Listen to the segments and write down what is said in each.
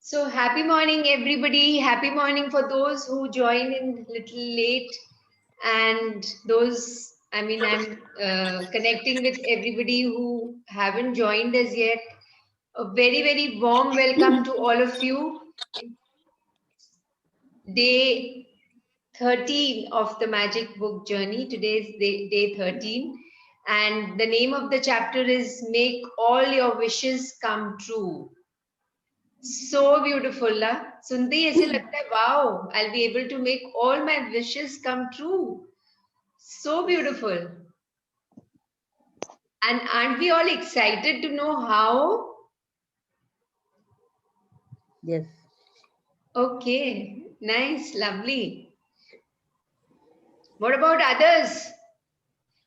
So happy morning, everybody. Happy morning for those who join in little late, and those. I'm connecting with everybody who haven't joined us yet. A very, very warm welcome to all of you. Day 13 of the Magic Book Journey. Today is day 13, and the name of the chapter is Make All Your Wishes Come True. So beautiful, ना सुनते ही ऐसे लगता है wow, I'll be able to make all my wishes come true. So beautiful. And aren't we all excited to know how? Yes. Okay, nice, lovely. What about others?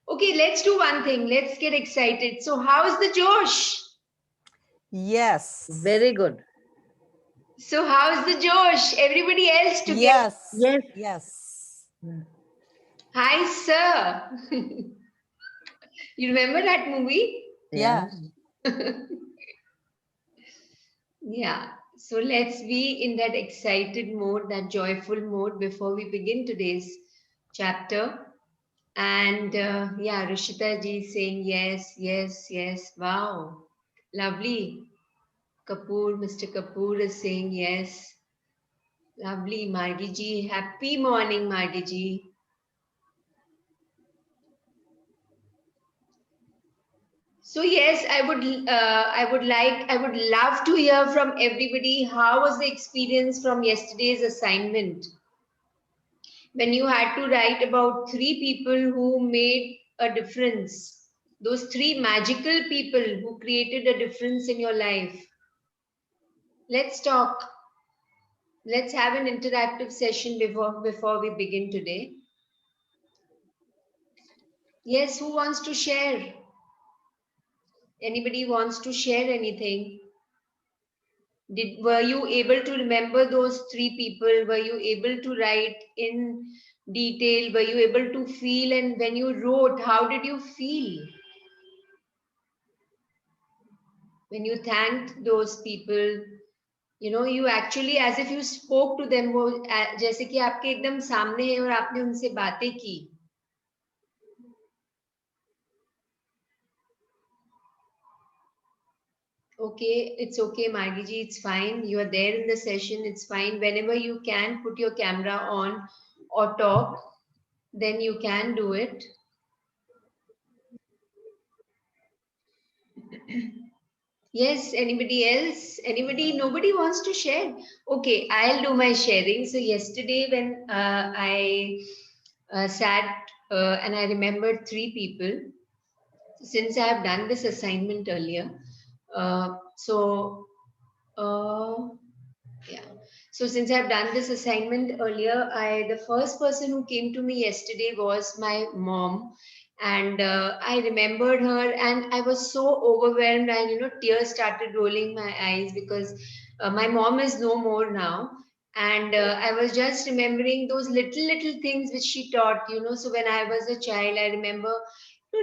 Okay, let's do one thing. Let's get excited. So, how's the Josh? Yes. Very good. So, how's the Josh? Everybody else together? Yes. Yes. Yes. Hi, sir. You remember that movie? Yeah. Yeah. So let's be in that excited mode, that joyful mode before we begin today's chapter. And yeah, Rishita ji is saying yes, yes, yes. Wow. Lovely. Kapoor, Mr. Kapoor is saying yes. Lovely. Margi ji. Happy morning, Margi ji. So yes, I would love to hear from everybody. How was the experience from yesterday's assignment? When you had to write about three people who made a difference, those three magical people who created a difference in your life. Let's talk. Let's have an interactive session before we begin today. Yes, who wants to share? Anybody wants to share anything? Were you able to remember those three people? Were you able to write in detail? Were you able to feel? And when you wrote, how did you feel? When you thanked those people, you actually as if you spoke to them, वो जैसे कि आपके एकदम सामने है और आपने उनसे बातें की. Okay, it's okay, Margi ji, it's fine. You are there in the session, it's fine. Whenever you can put your camera on or talk, then you can do it. Yes, anybody else? Anybody? Nobody wants to share. Okay, I'll do my sharing. So yesterday when I sat and I remembered three people, since I have done this assignment earlier. Uh, so yeah. So since I've done this assignment earlier, the first person who came to me yesterday was my mom, and I remembered her, and I was so overwhelmed, and tears started rolling my eyes because my mom is no more now, and I was just remembering those little things which she taught. So when I was a child, I remember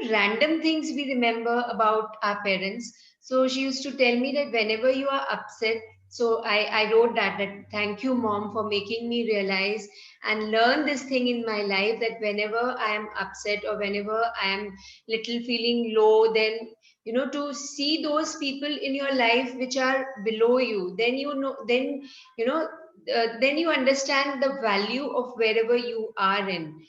random things we remember about our parents. So she used to tell me that whenever you are upset, so I wrote that thank you, mom, for making me realize and learn this thing in my life that whenever I am upset or whenever I am little feeling low, then to see those people in your life which are below you, then then you understand the value of wherever you are in.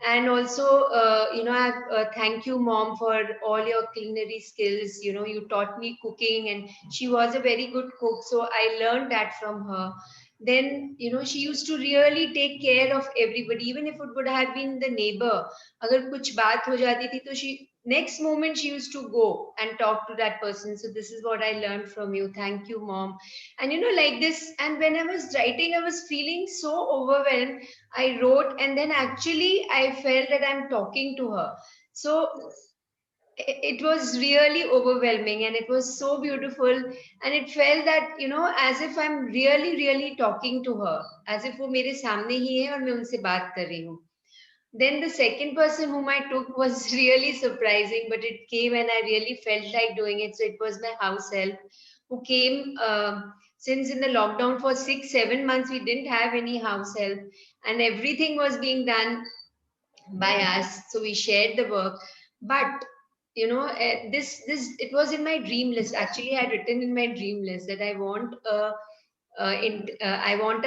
And also, I thank you, mom, for all your culinary skills. You taught me cooking, and she was a very good cook. So I learned that from her. Then, she used to really take care of everybody, even if it would have been the neighbor. Agar kuch baat ho jati thi, to next moment she used to go and talk to that person. So this is what I learned from you. Thank you, mom. And like this. And when I was writing, I was feeling so overwhelmed. I wrote, and then actually I felt that I'm talking to her. So it was really overwhelming, and it was so beautiful, and it felt that as if I'm really talking to her, as if वो मेरे सामने ही है और मैं उनसे बात कर रही हूँ. Then the second person whom I took was really surprising, but it came and I really felt like doing it. So it was my house help who came. since in the lockdown for 6-7 months we didn't have any house help, and everything was being done by us, so we shared the work. But this it was in my dream list. Actually, I had written in my dream list that I want a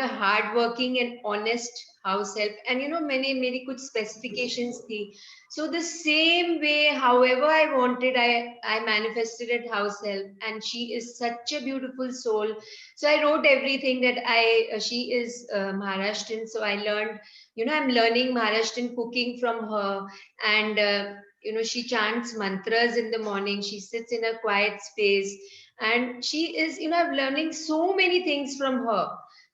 hardworking and honest house help, and many good specifications thi. So the same way, however I wanted, I manifested at house help, and she is such a beautiful soul. So I wrote everything that she is Maharashtrian, so I learned, I'm learning Maharashtrian cooking from her, and she chants mantras in the morning. She sits in a quiet space, and she is, I'm learning so many things from her.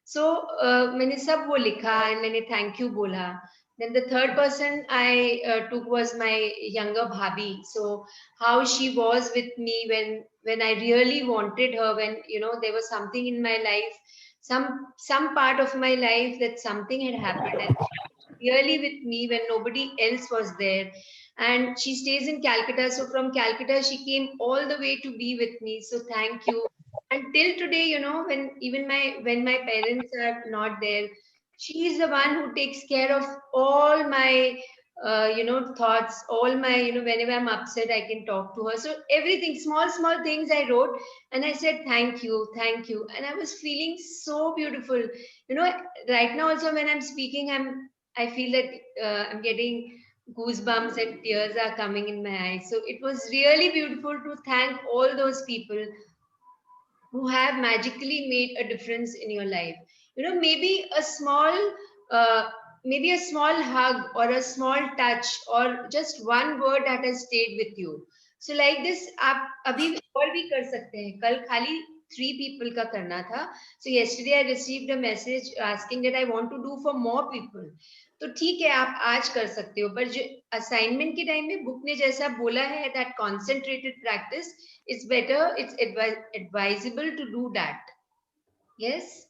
So मैंने सब वो लिखा and मैंने thank you बोला. Then the third person I took was my younger bhabhi. So how she was with me when I really wanted her, when there was something in my life, some part of my life that something had happened, and really with me when nobody else was there. And she stays in Calcutta, so from Calcutta she came all the way to be with me. So thank you. Until today, when my parents are not there, she is the one who takes care of all my thoughts, all my, whenever I'm upset I can talk to her. So everything, small things I wrote, and I said thank you, and I was feeling so beautiful. Right now also when I'm speaking, I feel that I'm getting goosebumps and tears are coming in my eyes. So it was really beautiful to thank all those people who have magically made a difference in your life. Maybe a uh, small hug or a small touch or just one word that has stayed with you. So like this, आप अभी और भी कर सकते हैं. कल खाली 3 people का करना था. So yesterday I received a message asking that I want to do for more people. तो ठीक है, आप आज कर सकते हो, पर जो असाइनमेंट के टाइम में बुक ने जैसा बोला है that concentrated practice, it's better, it's advisable to do that. Yes.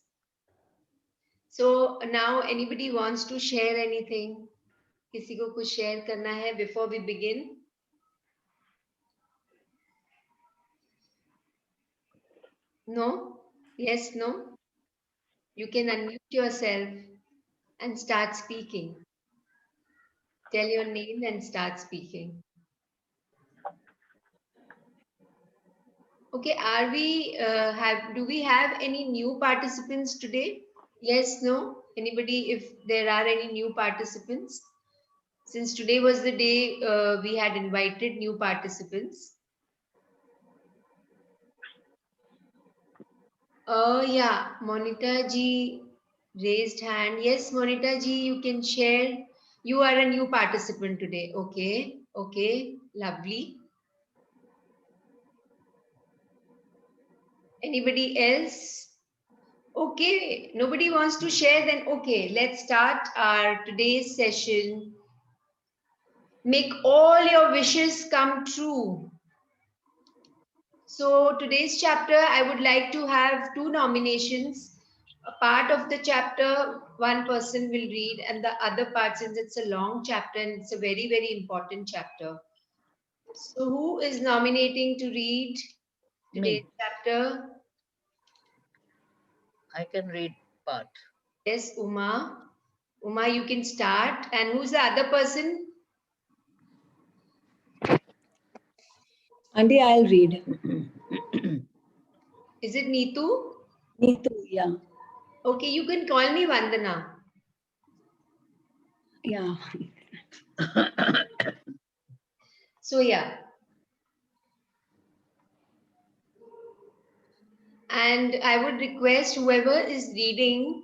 So now anybody wants to share anything? किसी को कुछ शेयर करना है before we begin? No? Yes, no? You can unmute yourself and start speaking. Tell your name and start speaking. Okay, do we have any new participants today? Yes, no? Anybody, if there are any new participants? Since today was the day we had invited new participants. Yeah, Monita ji raised hand. Yes, Monita ji, you can share. You are a new participant today. Okay, okay, lovely. Anybody else? Okay, nobody wants to share, then okay, let's start our today's session. Make all your wishes come true. So today's chapter, I would like to have 2 nominations. A part of the chapter, one person will read, and the other part, since it's a long chapter and it's a very, very important chapter. So who is nominating to read today's chapter? I can read part. Yes, Uma. Uma, you can start. And who's the other person? Andy, I'll read. Is it Neetu? Neetu, yeah. Okay, you can call me Vandana. Yeah. So yeah. And I would request whoever is reading,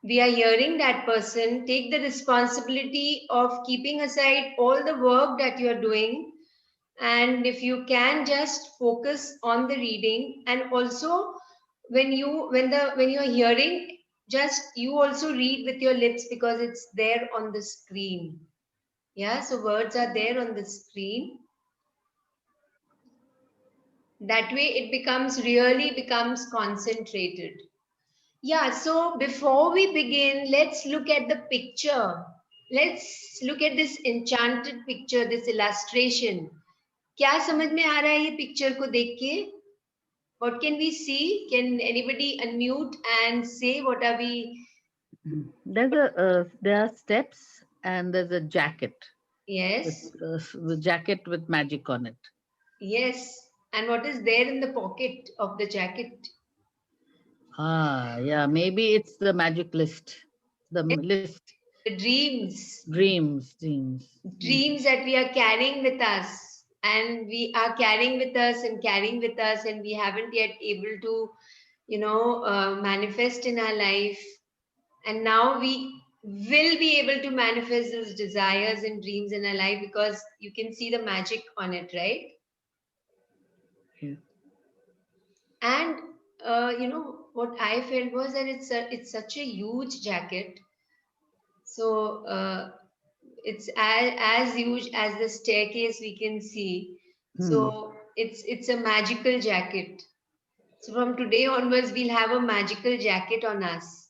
we are hearing that person, take the responsibility of keeping aside all the work that you're doing. And if you can, just focus on the reading. And also when you're hearing, just you also read with your lips, because it's there on the screen. Yeah, so words are there on the screen. That way it really becomes concentrated. Yeah, so before we begin, let's look at the picture. Let's look at this enchanted picture, this illustration. क्या समझ में आ रहा है ये picture को देख के? What can we see? Can anybody unmute and say what are we? There are steps and there's a jacket Yes, with jacket with magic on it. yes. And what is there in the pocket of the jacket? Ah, yeah, maybe it's the magic list, the Yes, list, the dreams, dreams. dreams that we are carrying with us, and we are carrying with us and carrying with us, and we haven't yet able to, manifest in our life. And now we will be able to manifest those desires and dreams in our life because you can see the magic on it, right? Yeah. And what I felt was that it's such a huge jacket. So it's as huge as the staircase we can see. Hmm. So it's a magical jacket. So from today onwards, we'll have a magical jacket on us.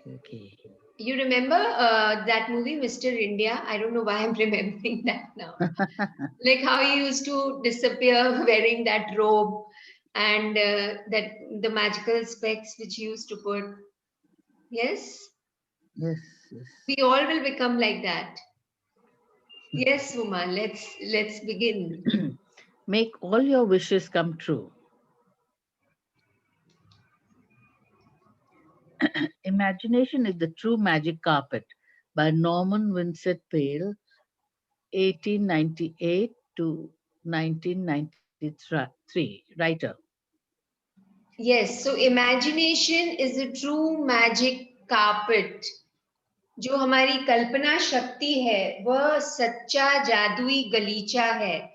Okay. You remember that movie, Mr. India? I don't know why I'm remembering that now. Like how he used to disappear wearing that robe and that the magical specs which he used to put. Yes, Yes, yes. we all will become like that. Yes, Uma, let's begin. Make all your wishes come true. Imagination is the True Magic Carpet by Norman Vincent Peale, 1898 to 1993, writer. Yes, so imagination is a true magic carpet. जो हमारी कल्पना शक्ति है वह सच्चा जादुई गलीचा है.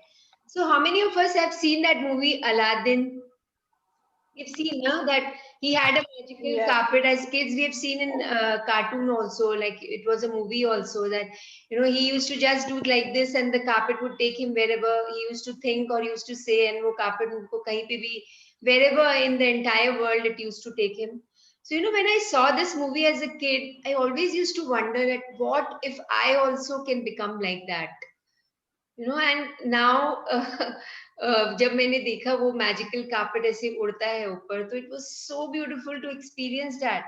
So how many of us have seen that movie Aladdin? We've seen that he had a magical Yes. carpet as kids. We have seen in cartoon also, like it was a movie also that he used to just do it like this, and the carpet would take him wherever he used to think or used to say, and वो carpet उनको कहीं पे भी wherever in the entire world it used to take him. So when I saw this movie as a kid, I always used to wonder that what if I also can become like that. And now जब मैंने देखा वो magical carpet ऐसे उड़ता है ऊपर, तो it was so beautiful to experience that.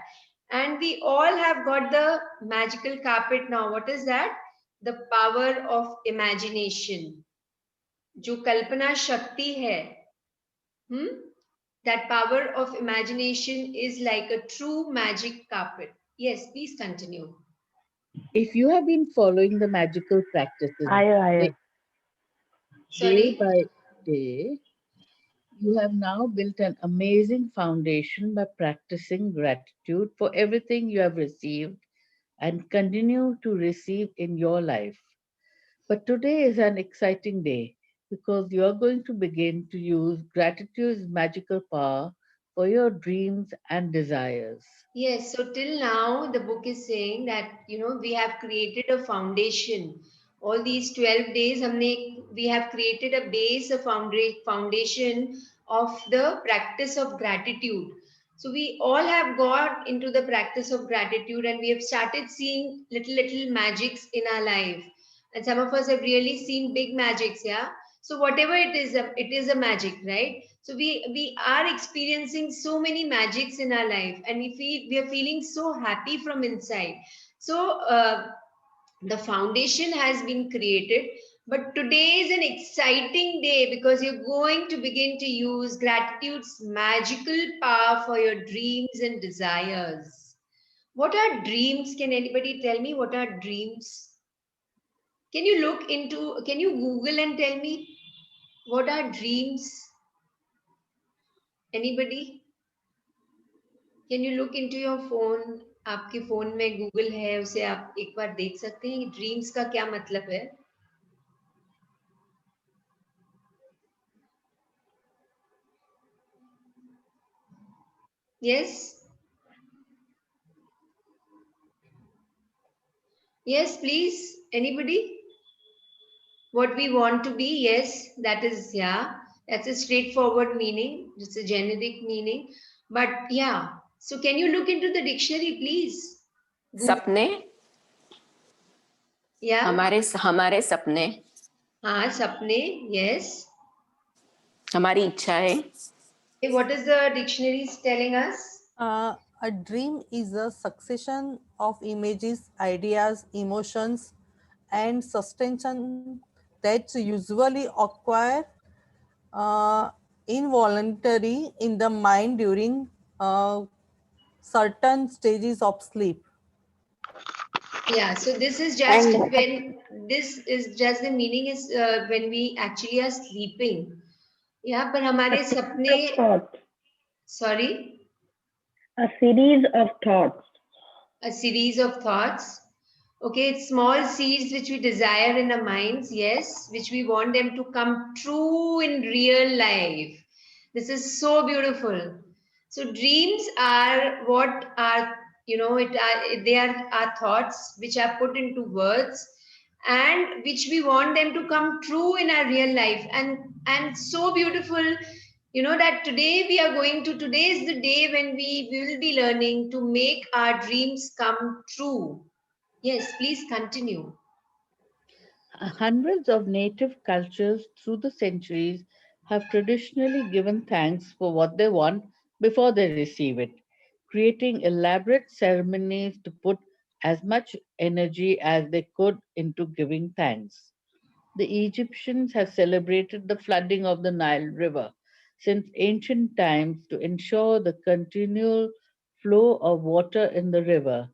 And we all have got the magical carpet now. What is that? The power of imagination. जो कल्पना शक्ति है, that power of imagination is like a true magic carpet. Yes, please continue. If you have been following the magical practices Ayo. day Sorry. by day, you have now built an amazing foundation by practicing gratitude for everything you have received and continue to receive in your life. But today is an exciting day because you are going to begin to use gratitude's magical power for your dreams and desires. Yes, so till now, the book is saying that, we have created a foundation. All these 12 days, we have created a base, a foundation of the practice of gratitude. So we all have got into the practice of gratitude and we have started seeing little magics in our life. And some of us have really seen big magics, yeah. So whatever it is a magic, right? So we are experiencing so many magics in our life, and we are feeling so happy from inside. So the foundation has been created, but today is an exciting day because you're going to begin to use gratitude's magical power for your dreams and desires. What are dreams? Can anybody tell me what are dreams? Can you Google and tell me what are dreams? Anybody? Can you look into your phone? आपके phone में Google है, उसे आप एक बार देख सकते हैं कि ड्रीम्स का क्या मतलब है. Yes, yes, please. Anybody? What we want to be? Yes, that is, yeah. That's a straightforward meaning. It's a generic meaning. But yeah. So can you look into the dictionary, please? सपने. Yeah. हमारे सपने. हाँ, सपने. Yes. हमारी इच्छा है. Okay, what is the dictionary telling us? A dream is a succession of images, ideas, emotions, and sustenance that usually occur uh, involuntary in the mind during certain stages of sleep. Yeah, so this is just And when this is just the meaning is when we actually are sleeping. Yeah, पर हमारे सपने, thoughts, sorry, a series of thoughts. a series of thoughts. Okay, it's small seeds which we desire in our minds, yes, which we want them to come true in real life. This is so beautiful. So dreams are what are, they are our thoughts which are put into words and which we want them to come true in our real life. And so beautiful, that today is the day when we will be learning to make our dreams come true. Yes, please continue. Hundreds of native cultures through the centuries have traditionally given thanks for what they want before they receive it, creating elaborate ceremonies to put as much energy as they could into giving thanks. The Egyptians have celebrated the flooding of the Nile River since ancient times to ensure the continual flow of water in the river.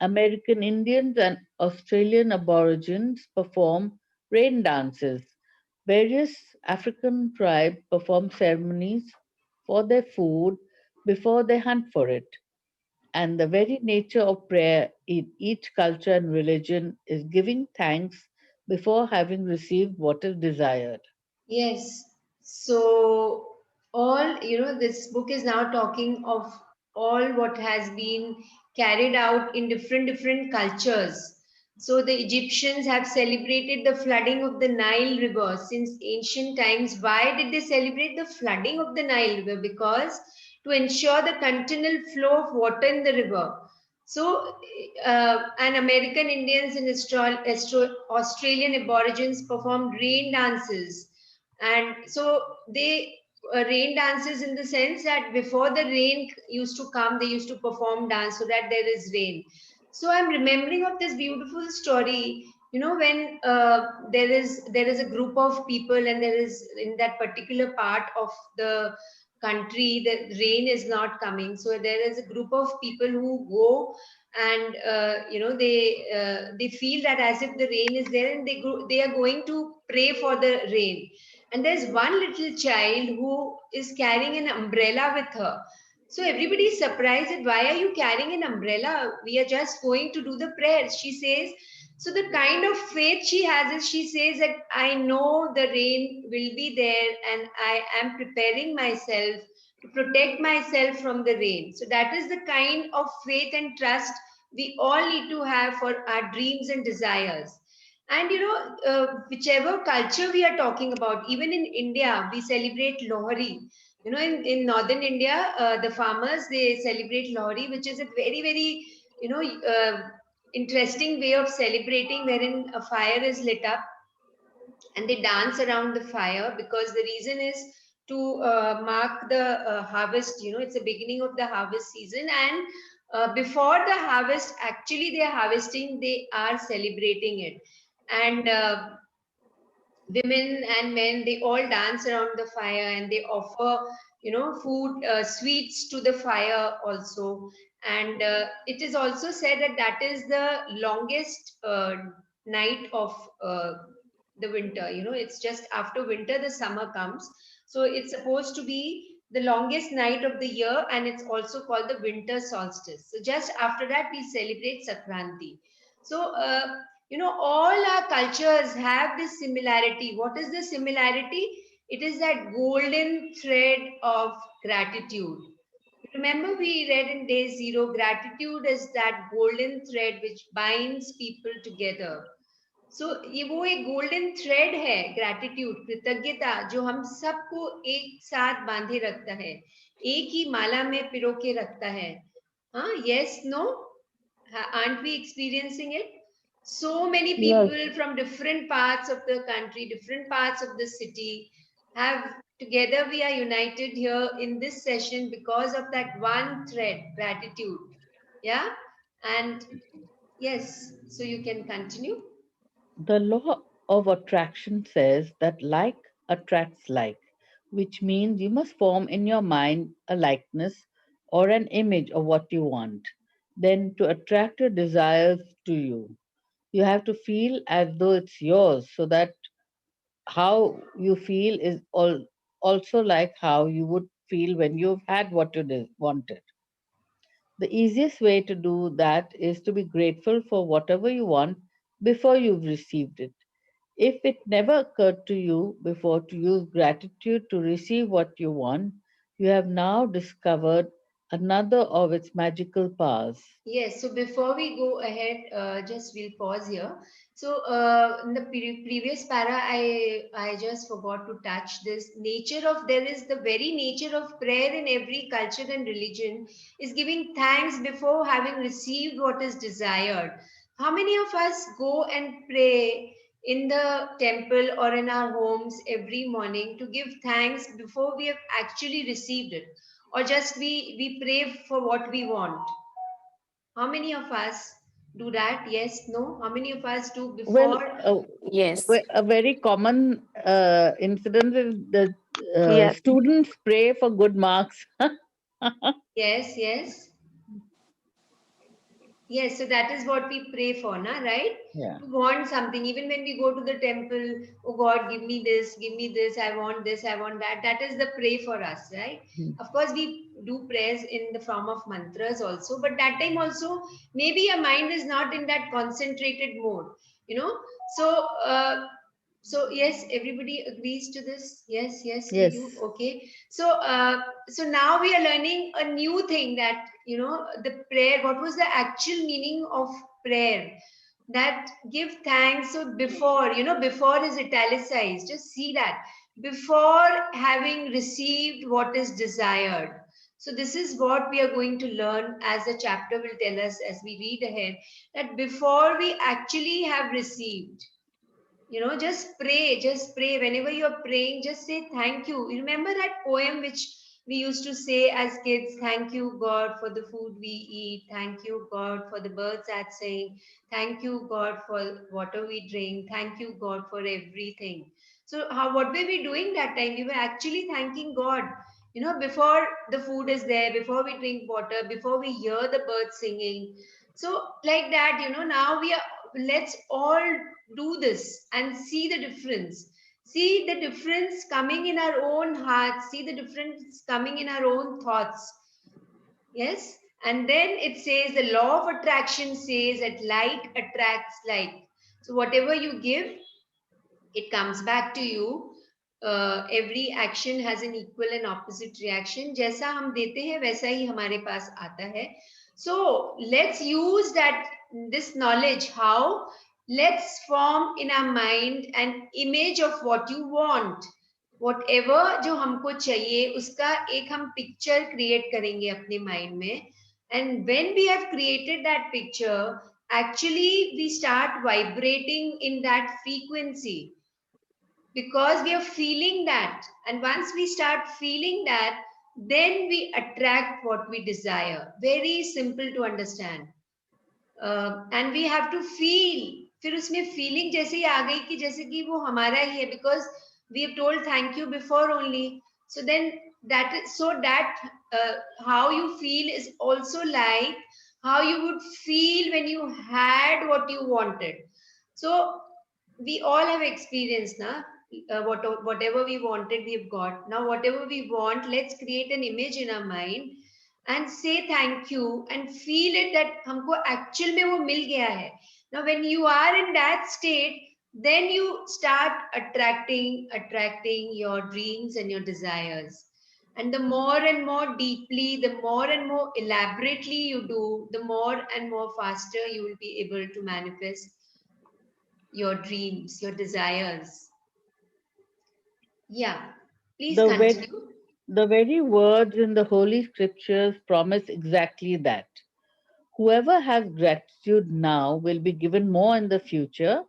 American Indians and Australian Aborigines perform rain dances. Various African tribes perform ceremonies for their food before they hunt for it. And the very nature of prayer in each culture and religion is giving thanks before having received what is desired. Yes. So this book is now talking of all what has been carried out in different cultures. So the Egyptians have celebrated the flooding of the Nile River since ancient times. Why did they celebrate the flooding of the Nile River? Because to ensure the continual flow of water in the river. So, and American Indians and Australian Aborigines performed rain dances, and so they rain dances in the sense that before the rain used to come, they used to perform dance so that there is rain. So I'm remembering of this beautiful story. When there is a group of people, and there is in that particular part of the country the rain is not coming, so there is a group of people who go, and they feel that as if the rain is there, and they are going to pray for the rain. And there's one little child who is carrying an umbrella with her. So everybody is surprised that why are you carrying an umbrella? We are just going to do the prayers. She says, so the kind of faith she has is she says that I know the rain will be there and I am preparing myself to protect myself from the rain. So that is the kind of faith and trust we all need to have for our dreams and desires. And whichever culture we are talking about, even in India, we celebrate Lohri. In northern India, the farmers, they celebrate Lohri, which is a very, very, interesting way of celebrating, wherein a fire is lit up and they dance around the fire, because the reason is to mark the harvest. It's the beginning of the harvest season, and before the harvest actually they are harvesting, they are celebrating it. And women and men, they all dance around the fire, and they offer food, sweets to the fire also. And it is also said that that is the longest night of the winter. It's just after winter the summer comes, so it's supposed to be the longest night of the year, and it's also called the winter solstice. So just after that we celebrate Sankranti. So all our cultures have this similarity. What is the similarity? It is that golden thread of gratitude. Remember, we read in day zero, gratitude is that golden thread which binds people together. सो ये वो एक golden thread है, gratitude, कृतज्ञता, जो हम सबको एक साथ बांधे रखता है, एक ही माला में पिरो के रखता है. हाँ, yes, no, aren't we experiencing it? So many Yes, people from different parts of the country, different parts of the city have Together we are united here in this session because of that one thread, gratitude. Yeah. And yes, so you can continue. The law of attraction says that like attracts like, which means you must form in your mind a likeness or an image of what you want. Then, to attract your desires to you, you have to feel as though it's yours, so that how you feel is also like how you would feel when you've had what you wanted. The easiest way to do that is to be grateful for whatever you want before you've received it. If it never occurred to you before to use gratitude to receive what you want, you have now discovered another of its magical powers. Yes, so before we go ahead, just we'll pause here. So in the previous para, I just forgot to touch this nature of there is the very nature of prayer in every culture and religion is giving thanks before having received what is desired. How many of us go and pray in the temple or in our homes every morning to give thanks before we have actually received it, or just we pray for what we want? How many of us do that? Yes, no? How many of us do Well, before? Yes. a very common incident is the Yeah. students pray for good marks. Yes, yes. Yes, so that is what we pray for, na, right? Yeah. To want something. Even when we go to the temple, oh God, give me this, I want that. That is the pray for us, right? Hmm. Of course, we do prayers in the form of mantras also, but that time also, maybe your mind is not in that concentrated mode, you know. So, yes, everybody agrees to this. Yes, yes, to Yes. you. Okay. So, so now we are learning a new thing that the prayer. What was the actual meaning of prayer? That give thanks. So before, before is italicized. Just see that before having received what is desired. So this is what we are going to learn as the chapter will tell us as we read ahead. That before we actually have received, just pray. Whenever you're praying, just say thank you. You remember that poem which we used to say as kids? Thank you, God, for the food we eat. Thank you, God, for the birds that sing. Thank you, God, for water we drink. Thank you, God, for everything. So what were we doing that time? We were actually thanking God, before the food is there, before we drink water, before we hear the birds singing. So like that, now we are, let's all do this and see the difference. See the difference coming in our own hearts, see the difference coming in our own thoughts. Yes. And then it says the law of attraction says that like attracts like. So whatever you give, it comes back to you. Every action has an equal and opposite reaction. जैसा हम देते हैं वैसा ही हमारे पास आता है. So let's use this knowledge. How? Let's form in our mind an image of what you want. Whatever जो हमको चाहिए उसका एक हम picture create करेंगे अपने mind में. And when we have created that picture, actually we start vibrating in that frequency, because we are feeling that. And once we start feeling that, then we attract what we desire. Very simple to understand. And we have to feel. फिर उसमें feeling जैसे ही आ गई कि जैसे कि वो हमारा ही है, because we have told thank you before only. So then that is so that how you feel is also like how you would feel when you had what you wanted. So we all have experienced, na? Whatever we wanted, we've got. Now, whatever we want, let's create an image in our mind and say thank you and feel it that हमको actual में वो मिल गया है. Now, when you are in that state, then you start attracting your dreams and your desires. And the more and more deeply, the more and more elaborately you do, the more and more faster you will be able to manifest your dreams, your desires. Yeah, please The very, continue. the very words in the Holy Scriptures promise exactly that. Whoever has gratitude now will be given more in the future,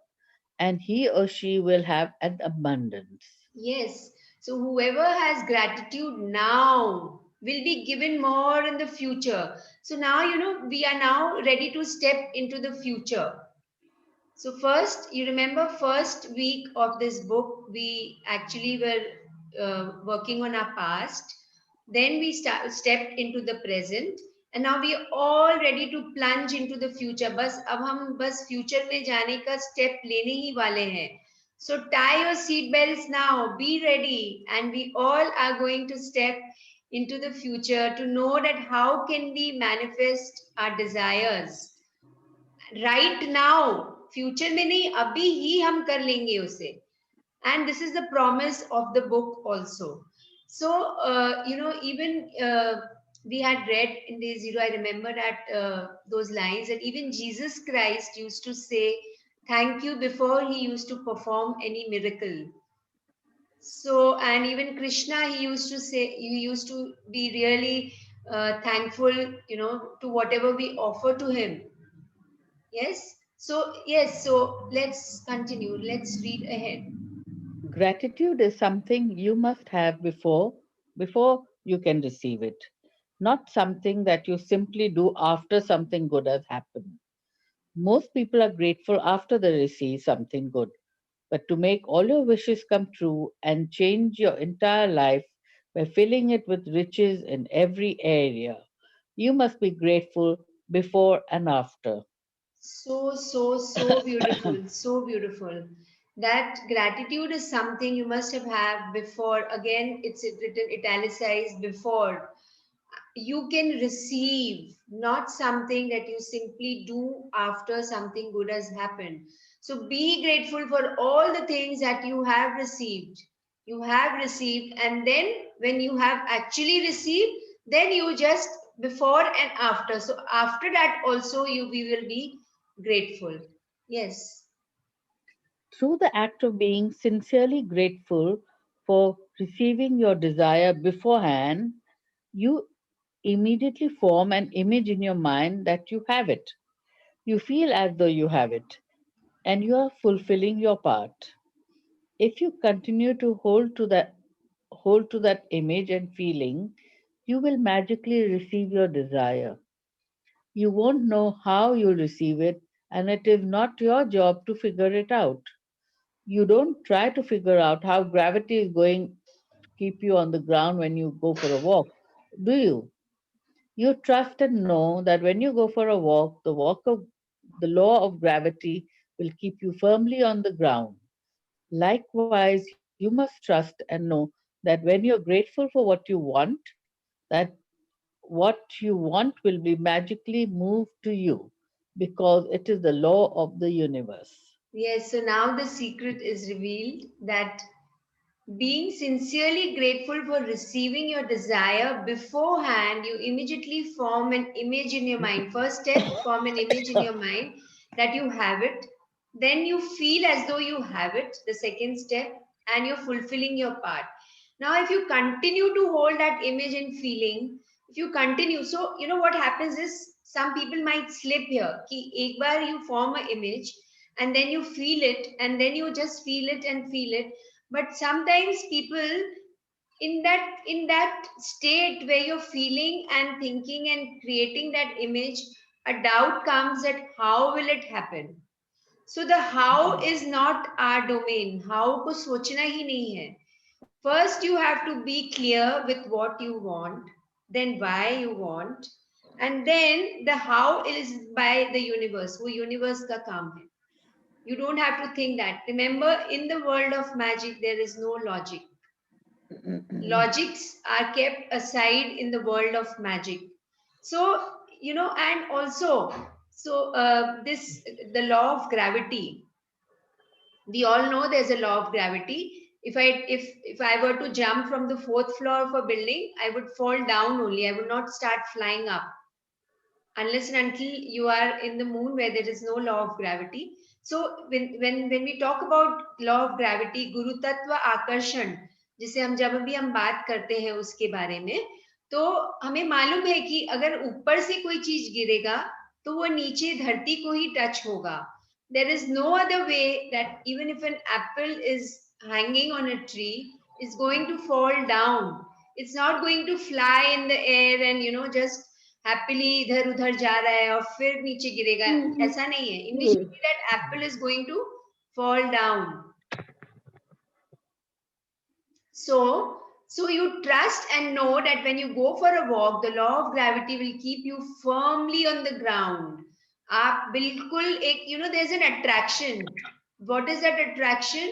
and he or she will have an abundance. Yes. So whoever has gratitude now will be given more in the future. So now, we are now ready to step into the future. So first, you remember first week of this book, we actually were working on our past. Then we stepped into the present, and now we are all ready to plunge into the future. बस अब हम बस future में जाने का step लेने ही वाले हैं. So tie your seat belts now. Be ready, and we all are going to step into the future to know that how can we manifest our desires right now. Future में नहीं, अभी ही हम कर लेंगे उसे. And this is the promise of the book also. So even we had read in day zero, I remember that those lines that even Jesus Christ used to say thank you before he used to perform any miracle. So, and even Krishna, he used to say, he used to be really thankful, to whatever we offer to him. Yes. So yes, so let's continue, let's read ahead. Gratitude is something you must have before you can receive it, not something that you simply do after something good has happened. Most people are grateful after they receive something good, but to make all your wishes come true and change your entire life by filling it with riches in every area, you must be grateful before and after. So beautiful, so beautiful. That gratitude is something you must have before. Again, it's written italicized before. You can receive, not something that you simply do after something good has happened. So be grateful for all the things that you have received. You have received, and then when you have actually received, then you just before and after. So after that also we will be grateful. Yes. Through the act of being sincerely grateful for receiving your desire beforehand, you immediately form an image in your mind that you have it. You feel as though you have it, and you are fulfilling your part. If you continue to hold to that image and feeling, you will magically receive your desire. You won't know how you'll receive it, and it is not your job to figure it out. You don't try to figure out how gravity is going to keep you on the ground when you go for a walk, do you? You trust and know that when you go for a walk, the law of gravity will keep you firmly on the ground. Likewise, you must trust and know that when you're grateful for what you want, that what you want will be magically moved to you because it is the law of the universe. Yes, so now the secret is revealed that being sincerely grateful for receiving your desire beforehand, you immediately form an image in your mind. First step, form an image in your mind that you have it. Then you feel as though you have it, the second step, and you're fulfilling your part. Now, if you continue to hold that image and feeling, if you continue, so what happens is some people might slip here. Ki ek baar you form an image and then you feel it, and then you just feel it and feel it, but sometimes people in that state where you're feeling and thinking and creating that image, a doubt comes that how will it happen. So the how is not our domain. How को सोचना ही नहीं है. First you have to be clear with what you want, then why you want, and then the how is by the universe. वो universe का काम है. You don't have to think that. Remember, in the world of magic, there is no logic. Logics are kept aside in the world of magic. So, and also, so this, the law of gravity, we all know there's a law of gravity. If I were to jump from the fourth floor of a building, I would fall down only. I would not start flying up unless and until you are in the moon where there is no law of gravity. So when we talk about law of gravity, गुरु तत्व आकर्षण, जिसे हम बात करते हैं उसके बारे में, तो हमें मालूम है कि अगर ऊपर से कोई चीज गिरेगा तो वो नीचे धरती को ही टच होगा. There is no other way that even if an apple is hanging on a tree, is going to fall down. It's not going to fly in the air and just happily इधर उधर जा रहा है और फिर नीचे गिरेगा. ऐसा नहीं है. Initially that apple is going to fall down. So you trust and know that when you go for a walk, the law of gravity will keep you firmly on the ground. आप बिल्कुल एक there's an attraction. What is that attraction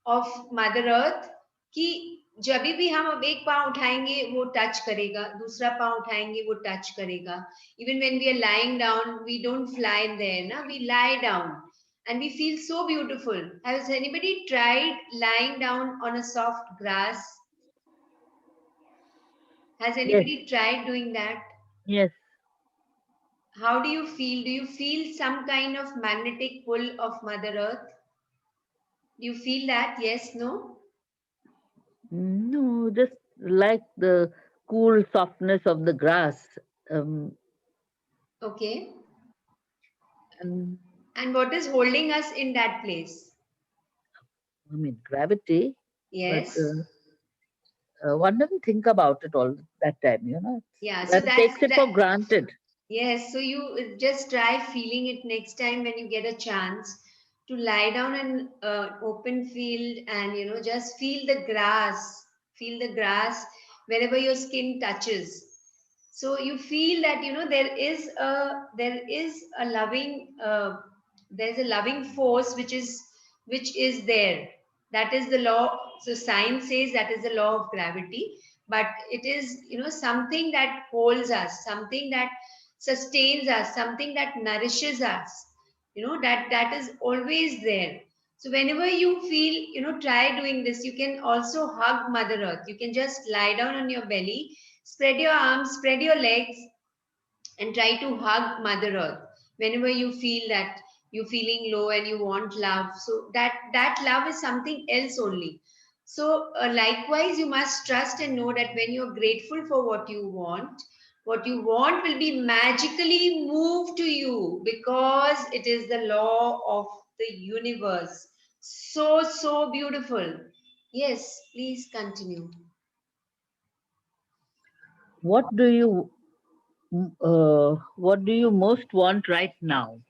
of Mother Earth? कि जब भी हम अब एक पाँव उठाएंगे वो टच करेगा, दूसरा पाँव उठाएंगे वो टच करेगा. Even when we are lying down, we don't fly in there, na? We lie down. And we feel so beautiful. Has anybody tried lying down on a soft grass? Has anybody tried doing that? Yes. How do you feel? Do you feel some kind of magnetic pull of Mother Earth? Do you feel that? Yes, no? No, just like the cool softness of the grass. Okay. And And what is holding us in that place? I mean, gravity. Yes. But one doesn't think about it all that time, Yeah. So That takes it for granted. Yes. So you just try feeling it next time when you get a chance to lie down in open field and just feel the grass wherever your skin touches. So you feel that there is a loving there's a loving force which is there. That is the law. So science says that is the law of gravity, but it is something that holds us, something that sustains us, something that nourishes us, that is always there. So whenever you feel, try doing this. You can also hug Mother Earth. You can just lie down on your belly, spread your arms, spread your legs, and try to hug Mother Earth whenever you feel that you're feeling low and you want love. So that love is something else only. So likewise, you must trust and know that when you're grateful for what you want will be magically moved to you, because it is the law of the universe. So beautiful. Yes, please continue. What do you most want right now?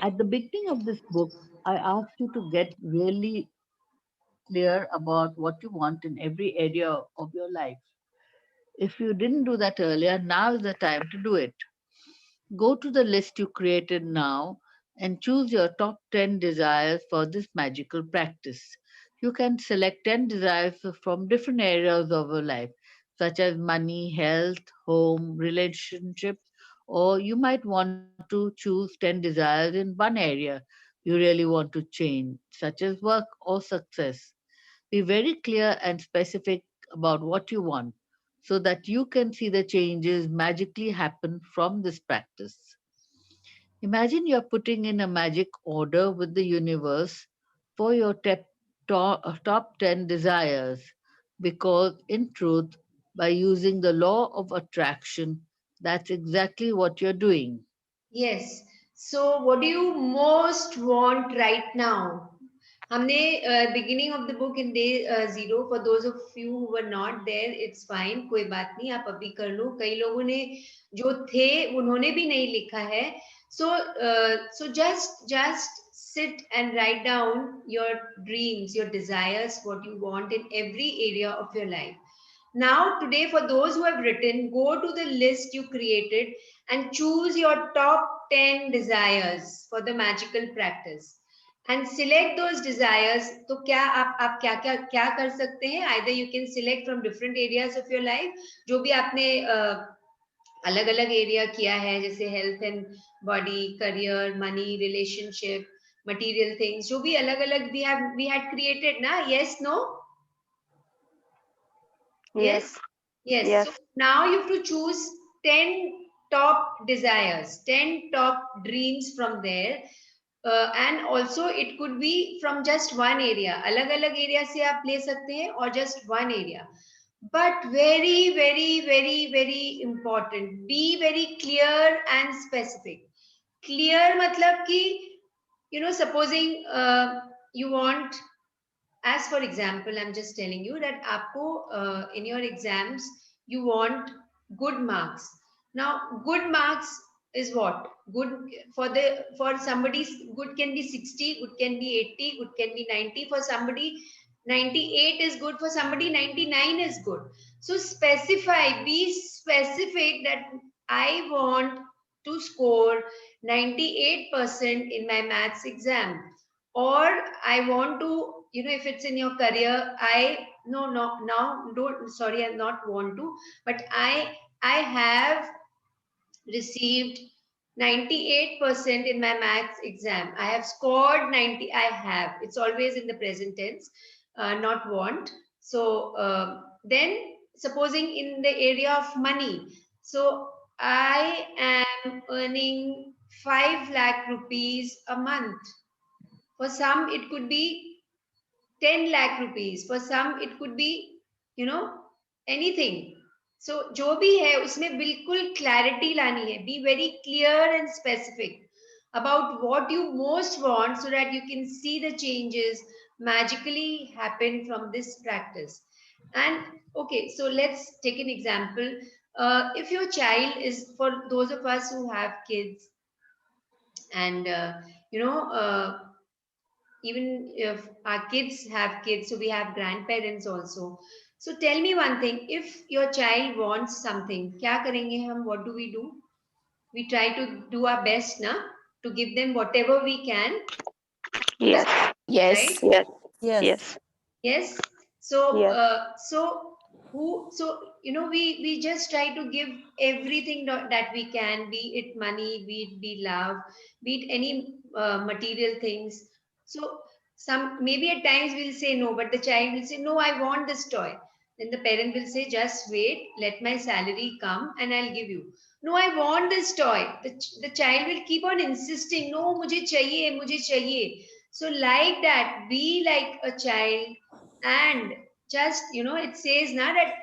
At the beginning of this book, I asked you to get really clear about what you want in every area of your life. If you didn't do that earlier, now is the time to do it. Go to the list you created now and choose your top 10 desires for this magical practice. You can select 10 desires from different areas of your life, such as money, health, home, relationship, or you might want to choose 10 desires in one area you really want to change, such as work or success. Be very clear and specific about what you want so that you can see the changes magically happen from this practice. Imagine you're putting in a magic order with the universe for your top 10 desires, because in truth, by using the law of attraction, that's exactly what you're doing. Yes. So what do you most want right now? हमने beginning of the book in day 0, for those of you who were not there, it's fine, कोई बात नहीं, आप अभी कर लो. कई लोगों ने जो थे उन्होंने भी नहीं लिखा है. So just sit and write down your dreams, your desires, what you want in every area of your life. Now, today, for those who have written, go to the list you created and choose your top 10 desires for the magical practice. And select those desires. तो क्या आप क्या कर सकते हैं? Either you can select from different areas of your life, जो भी आपने अलग अलग एरिया किया है, जैसे health and body, career, money, relationship, material things, जो भी अलग अलग we had created ना. Yes, no? Yes. So now you have to choose 10 top desires, 10 top dreams from there. And also it could be from just one area. अलग अलग area से आप ले सकते हैं, or just one area. But very, very, very, very important. Be very clear and specific. Clear मतलब कि, supposing you want as for example, I'm just telling you that आपको in your exams you want good marks. Now, good marks is what? Good for somebody, good can be 60, good can be 80, good can be 90. For somebody, 98 is good. For somebody, 99 is good. So be specific that I want to score 98% in my maths exam, or I want to, if it's in your career, I no no now don't sorry, I not want to, but I have received 98% in my maths exam. I have scored 90. I have. It's always in the present tense, not want. So then, supposing in the area of money, so I am earning 5 lakh rupees a month. For some, it could be 10 lakh rupees. For some, it could be, anything. So जो भी है उसमें बिल्कुल clarity लानी है. Be very clear and specific about what you most want, so that you can see the changes magically happen from this practice. And okay, so let's take an example. If your child is, for those of us who have kids, and you know even if our kids have kids, so we have grandparents also. So tell me one thing: if your child wants something, क्या करेंगे हम? What do? We try to do our best, na, to give them whatever we can, Yes. right? Yes. Yes. Yes. Yes. Yes. So Yes. we just try to give everything that we can, be it money, be love, be it any material things. So some, maybe at times we'll say no, but the child will say, no, I want this toy. Then the parent will say, just wait, let my salary come and I'll give you. No, I want this toy. The child will keep on insisting, no, mujhe chahiye, mujhe chahiye. So like that, be like a child, and just, it says now that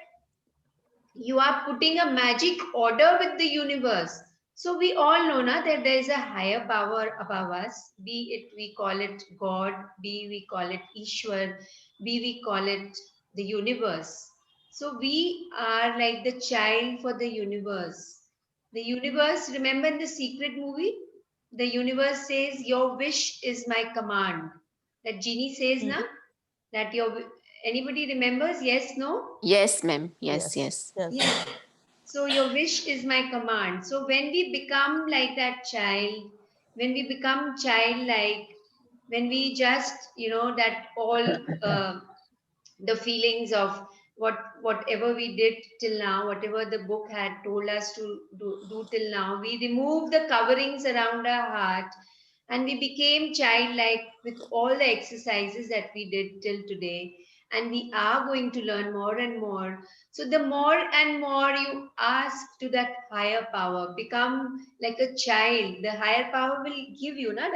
you are putting a magic order with the universe. So we all know now that there is a higher power above us, be it we call it God, be we call it Ishwar, be we call it the universe. So we are like the child for the universe. The universe, remember in the Secret movie, the universe says, your wish is my command. That genie says, na, that anybody remembers? Yes, no? Yes, ma'am. Yes. Yes. Yes. Yes. Yes. So your wish is my command. So when we become like that child, when we become childlike, when we just, that all the feelings of whatever we did till now, whatever the book had told us to do till now, we remove the coverings around our heart, and we became childlike with all the exercises that we did till today. And we are going to learn more and more. So the more and more you ask to that higher power, become like a child, the higher power will give you, na,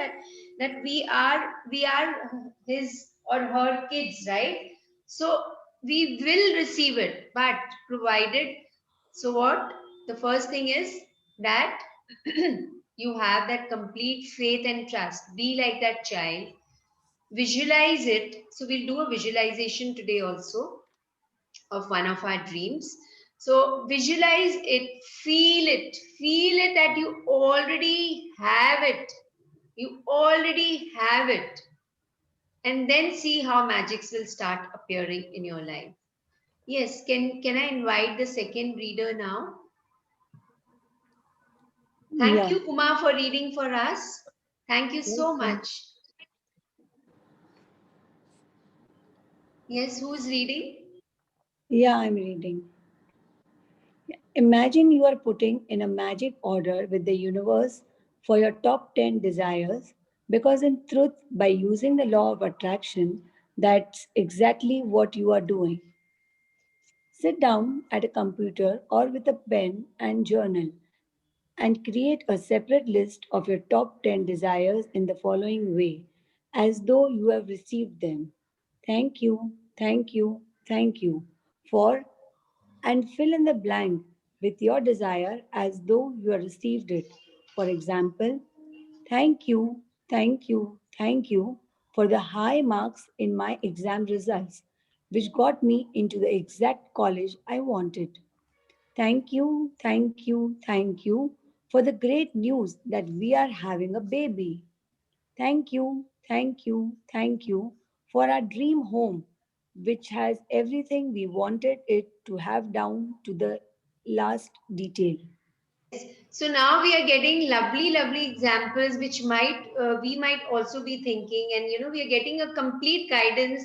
that we are his or her kids, right? So we will receive it, but provided, so what? The first thing is that you have that complete faith and trust. Be like that child. Visualize it. So we'll do a visualization today also of one of our dreams. So visualize it, feel it that you already have it. You already have it. And then see how magics will start appearing in your life. Yes, can I invite the second reader now? Thank Yeah. you, Uma, for reading for us. Thank you so Welcome. much. Yes, who's reading? Yeah, I'm reading. Imagine you are putting in a magic order with the universe for your top 10 desires, because in truth, by using the law of attraction, that's exactly what you are doing. Sit down at a computer or with a pen and journal and create a separate list of your top 10 desires in the following way, as though you have received them. Thank you, thank you, thank you for, and fill in the blank with your desire as though you have received it. For example, thank you, thank you, thank you for the high marks in my exam results, which got me into the exact college I wanted. Thank you, thank you, thank you for the great news that we are having a baby. Thank you, thank you, thank you for our dream home, which has everything we wanted it to have down to the last detail. Yes. So now we are getting lovely, lovely examples, which might we might also be thinking, and we are getting a complete guidance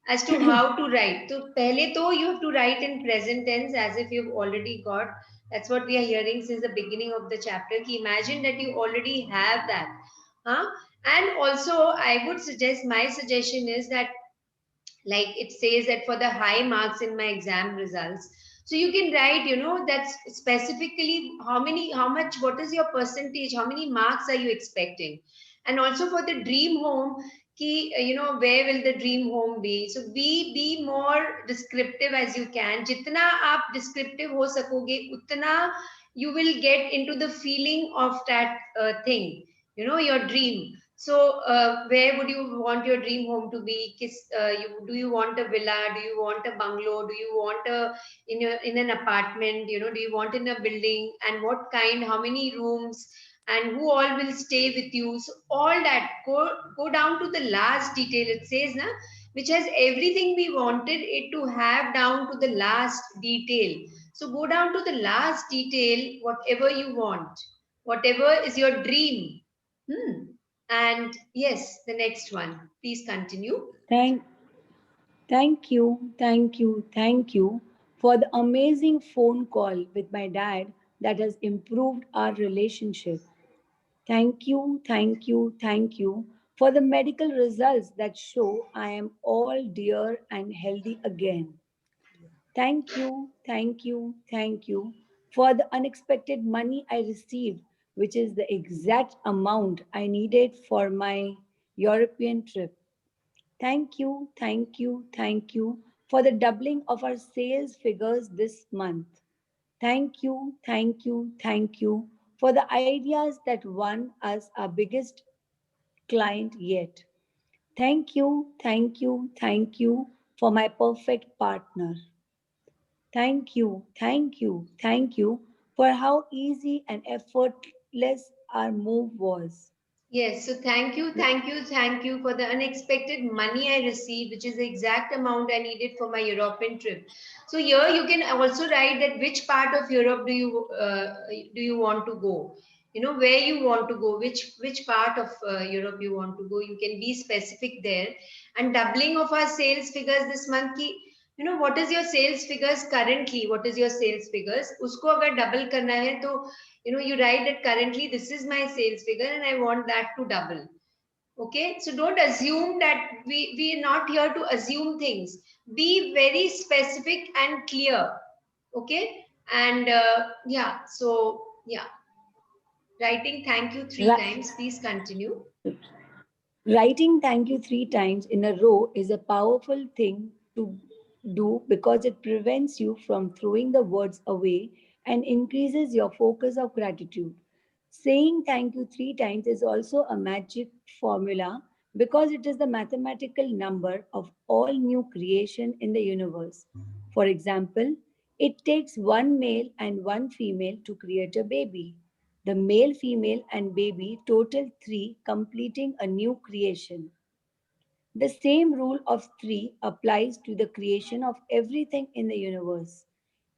as to how to write. So, pehle to you have to write in present tense as if you've already got. That's what we are hearing since the beginning of the chapter. Ki imagine that you already have that, huh? And also, I would suggest my suggestion is that, like it says that for the high marks in my exam results, so you can write, that's specifically how much, what is your percentage, how many marks are you expecting. And also for the dream home, ki where will the dream home be. So be more descriptive as you can. Jitna aap descriptive ho sakoge, utna you will get into the feeling of that thing, your dream. So, where would you want your dream home to be? Do you want a villa? Do you want a bungalow? Do you want in an apartment? Do you want in a building? And what kind? How many rooms? And who all will stay with you? So all that, go down to the last detail. It says na, which has everything we wanted it to have down to the last detail. So go down to the last detail, whatever you want, whatever is your dream. Hmm. And yes, the next one. Please continue. Thank, thank you, thank you, thank you for the amazing phone call with my dad that has improved our relationship. Thank you, thank you, thank you for the medical results that show I am all dear and healthy again. Thank you, thank you, thank you for the unexpected money I received, which is the exact amount I needed for my European trip. Thank you, thank you, thank you for the doubling of our sales figures this month. Thank you, thank you, thank you for the ideas that won us our biggest client yet. Thank you, thank you, thank you for my perfect partner. Thank you, thank you, thank you for how easy and effortless our move was. Yes, so thank you, thank you, thank you for the unexpected money I received, which is the exact amount I needed for my European trip. So here you can also write that which part of Europe do you want to go? Where you want to go, which part of Europe you want to go. You can be specific there. And doubling of our sales figures this month. Ki, what is your sales figures currently? What is your sales figures? Usko agar double karna hai, to you write that currently this is my sales figure and I want that to double. Okay, so don't assume that we are not here to assume things. Be very specific and clear. Okay. And yeah, so yeah, writing thank you three Ra- times. Please continue. Writing thank you 3 times in a row is a powerful thing to do because it prevents you from throwing the words away and increases your focus of gratitude. Saying thank you 3 times is also a magic formula because it is the mathematical number of all new creation in the universe. For example, it takes one male and one female to create a baby. The male, female, and baby total 3, completing a new creation. The same rule of 3 applies to the creation of everything in the universe,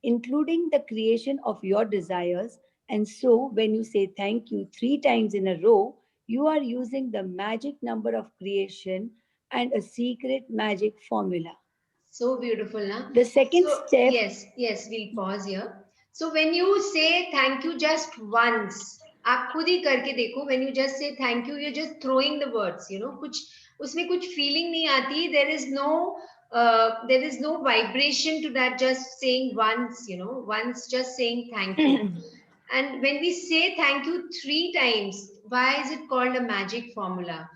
including the creation of your desires. And so, when you say thank you 3 times in a row, you are using the magic number of creation and a secret magic formula. So beautiful, na? The second So step, yes, we'll pause here. So when you say thank you just once, आप खुद ही करके देखो. When you just say thank you, you're just throwing the words. कुछ उसमें कुछ feeling नहीं आती. There is no vibration to that. Just saying once, once just saying thank you. And when we say thank you 3 times, why is it called a magic formula?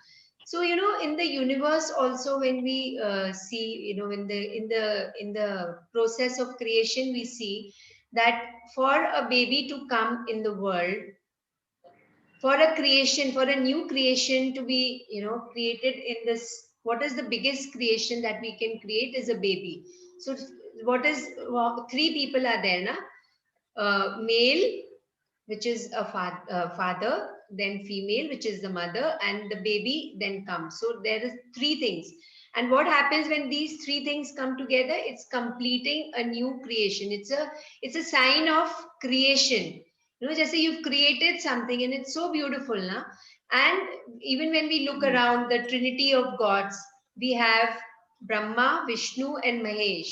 So in the universe also, when we see, in the process of creation, we see that for a baby to come in the world, for a creation, for a new creation to be, created in this, what is the biggest creation that we can create is a baby. So what is, three people are there, na? Male, which is a father, then female, which is the mother, and the baby then comes. So there is three things. And what happens when these three things come together? It's completing a new creation. It's a sign of creation. Just say you've created something and it's so beautiful, na? And even when we look around the trinity of gods, we have Brahma, Vishnu, and Mahesh.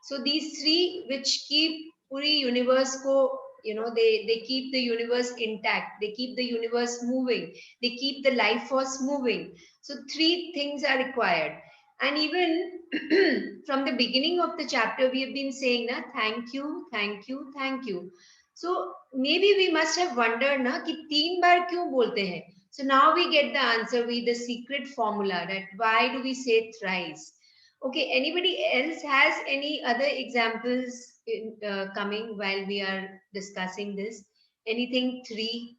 So these three which keep puri universe ko, they keep the universe intact, they keep the universe moving, they keep the life force moving. So three things are required. And even from the beginning of the chapter we have been saying, na, thank you, thank you, thank you. So maybe we must have wondered, na, कि 3 बार क्यों बोलते हैं. So now we get the answer with the secret formula, that why do we say thrice. Okay, anybody else has any other examples coming while we are discussing this? Anything three?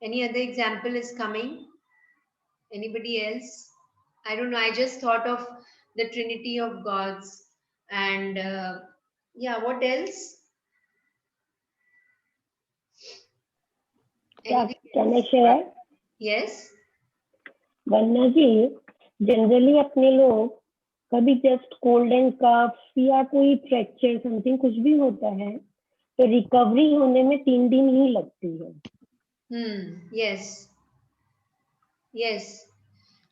Any other example is coming? Anybody else? I don't know. I just thought of the Trinity of Gods. And yeah, what else? Yeah, Anything can I else? share? Yes? वरना जी generally अपने लोग कभी just cold and कफ या कोई fracture something कुछ भी होता है तो रिकवरी होने में 3 दिन ही लगती है. Yes. Yes.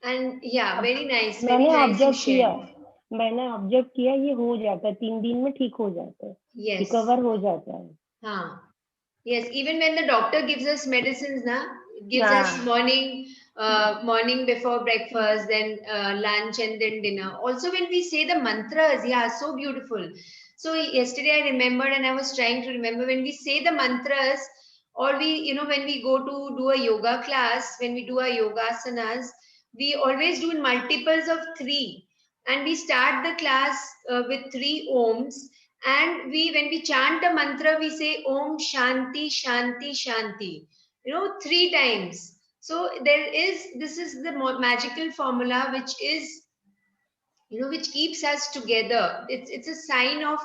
And yeah, very nice. Very मैंने nice you ऑब्जर्व किया shared. मैंने ऑब्जर्व किया ये हो जाता है 3 दिन में ठीक हो जाता है. Yes. रिकवर हो जाता है. हाँ. Yes, even when the doctor gives us medicines, na, it gives us morning before breakfast, then lunch, and then dinner. Also, when we say the mantras, yeah, so beautiful. So yesterday I remembered, and I was trying to remember when we say the mantras, or we, when we go to do a yoga class, when we do our yogasanas, we always do in multiples of 3, and we start the class with 3 ohms. And when we chant a mantra, we say Om Shanti, Shanti, Shanti, 3 times. So this is the magical formula which is, which keeps us together. It's a sign of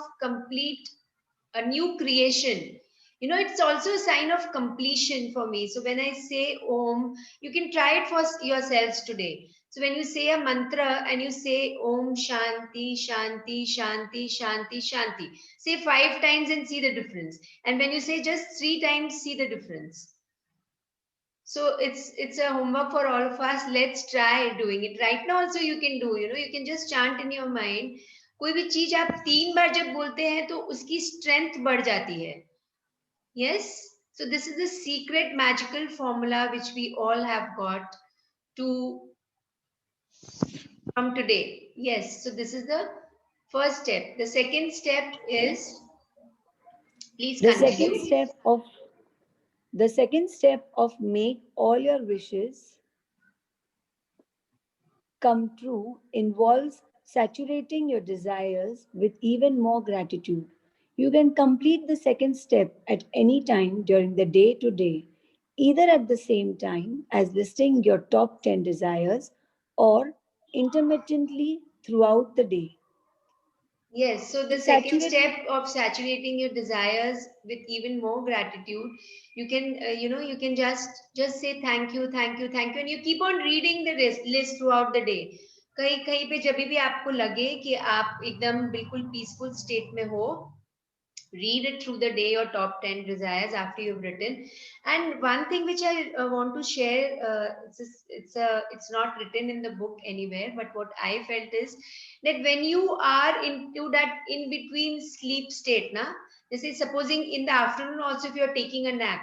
a new creation. It's also a sign of completion for me. So when I say Om, you can try it for yourselves today. So when you say a mantra and you say Om Shanti, Shanti, Shanti, Shanti, Shanti, say 5 times and see the difference. And when you say just 3 times, see the difference. So it's a homework for all of us. Let's try doing it. Right now also you can do, you can just chant in your mind. कोई भी चीज आप 3 बार जब बोलते हैं तो उसकी strength बढ़ जाती है. Yes, so this is the secret magical formula which we all have got from today. Yes, so this is the first step. The second step is, please The continue. second step of make all your wishes come true involves saturating your desires with even more gratitude. You can complete the second step at any time during the day to day, either at the same time as listing your top 10 desires or intermittently throughout the day. Yes, so the second step of saturating your desires with even more gratitude, you can, you can just say thank you, thank you, thank you, and you keep on reading the list throughout the day. कहीं कहीं पे जब भी आपको लगे कि आप एकदम बिल्कुल peaceful state में हो, read it through the day, your top 10 desires after you've written. And one thing which I want to share, it's not written in the book anywhere, but what I felt is that when you are into that in between sleep state, na, this is supposing in the afternoon also if you're taking a nap,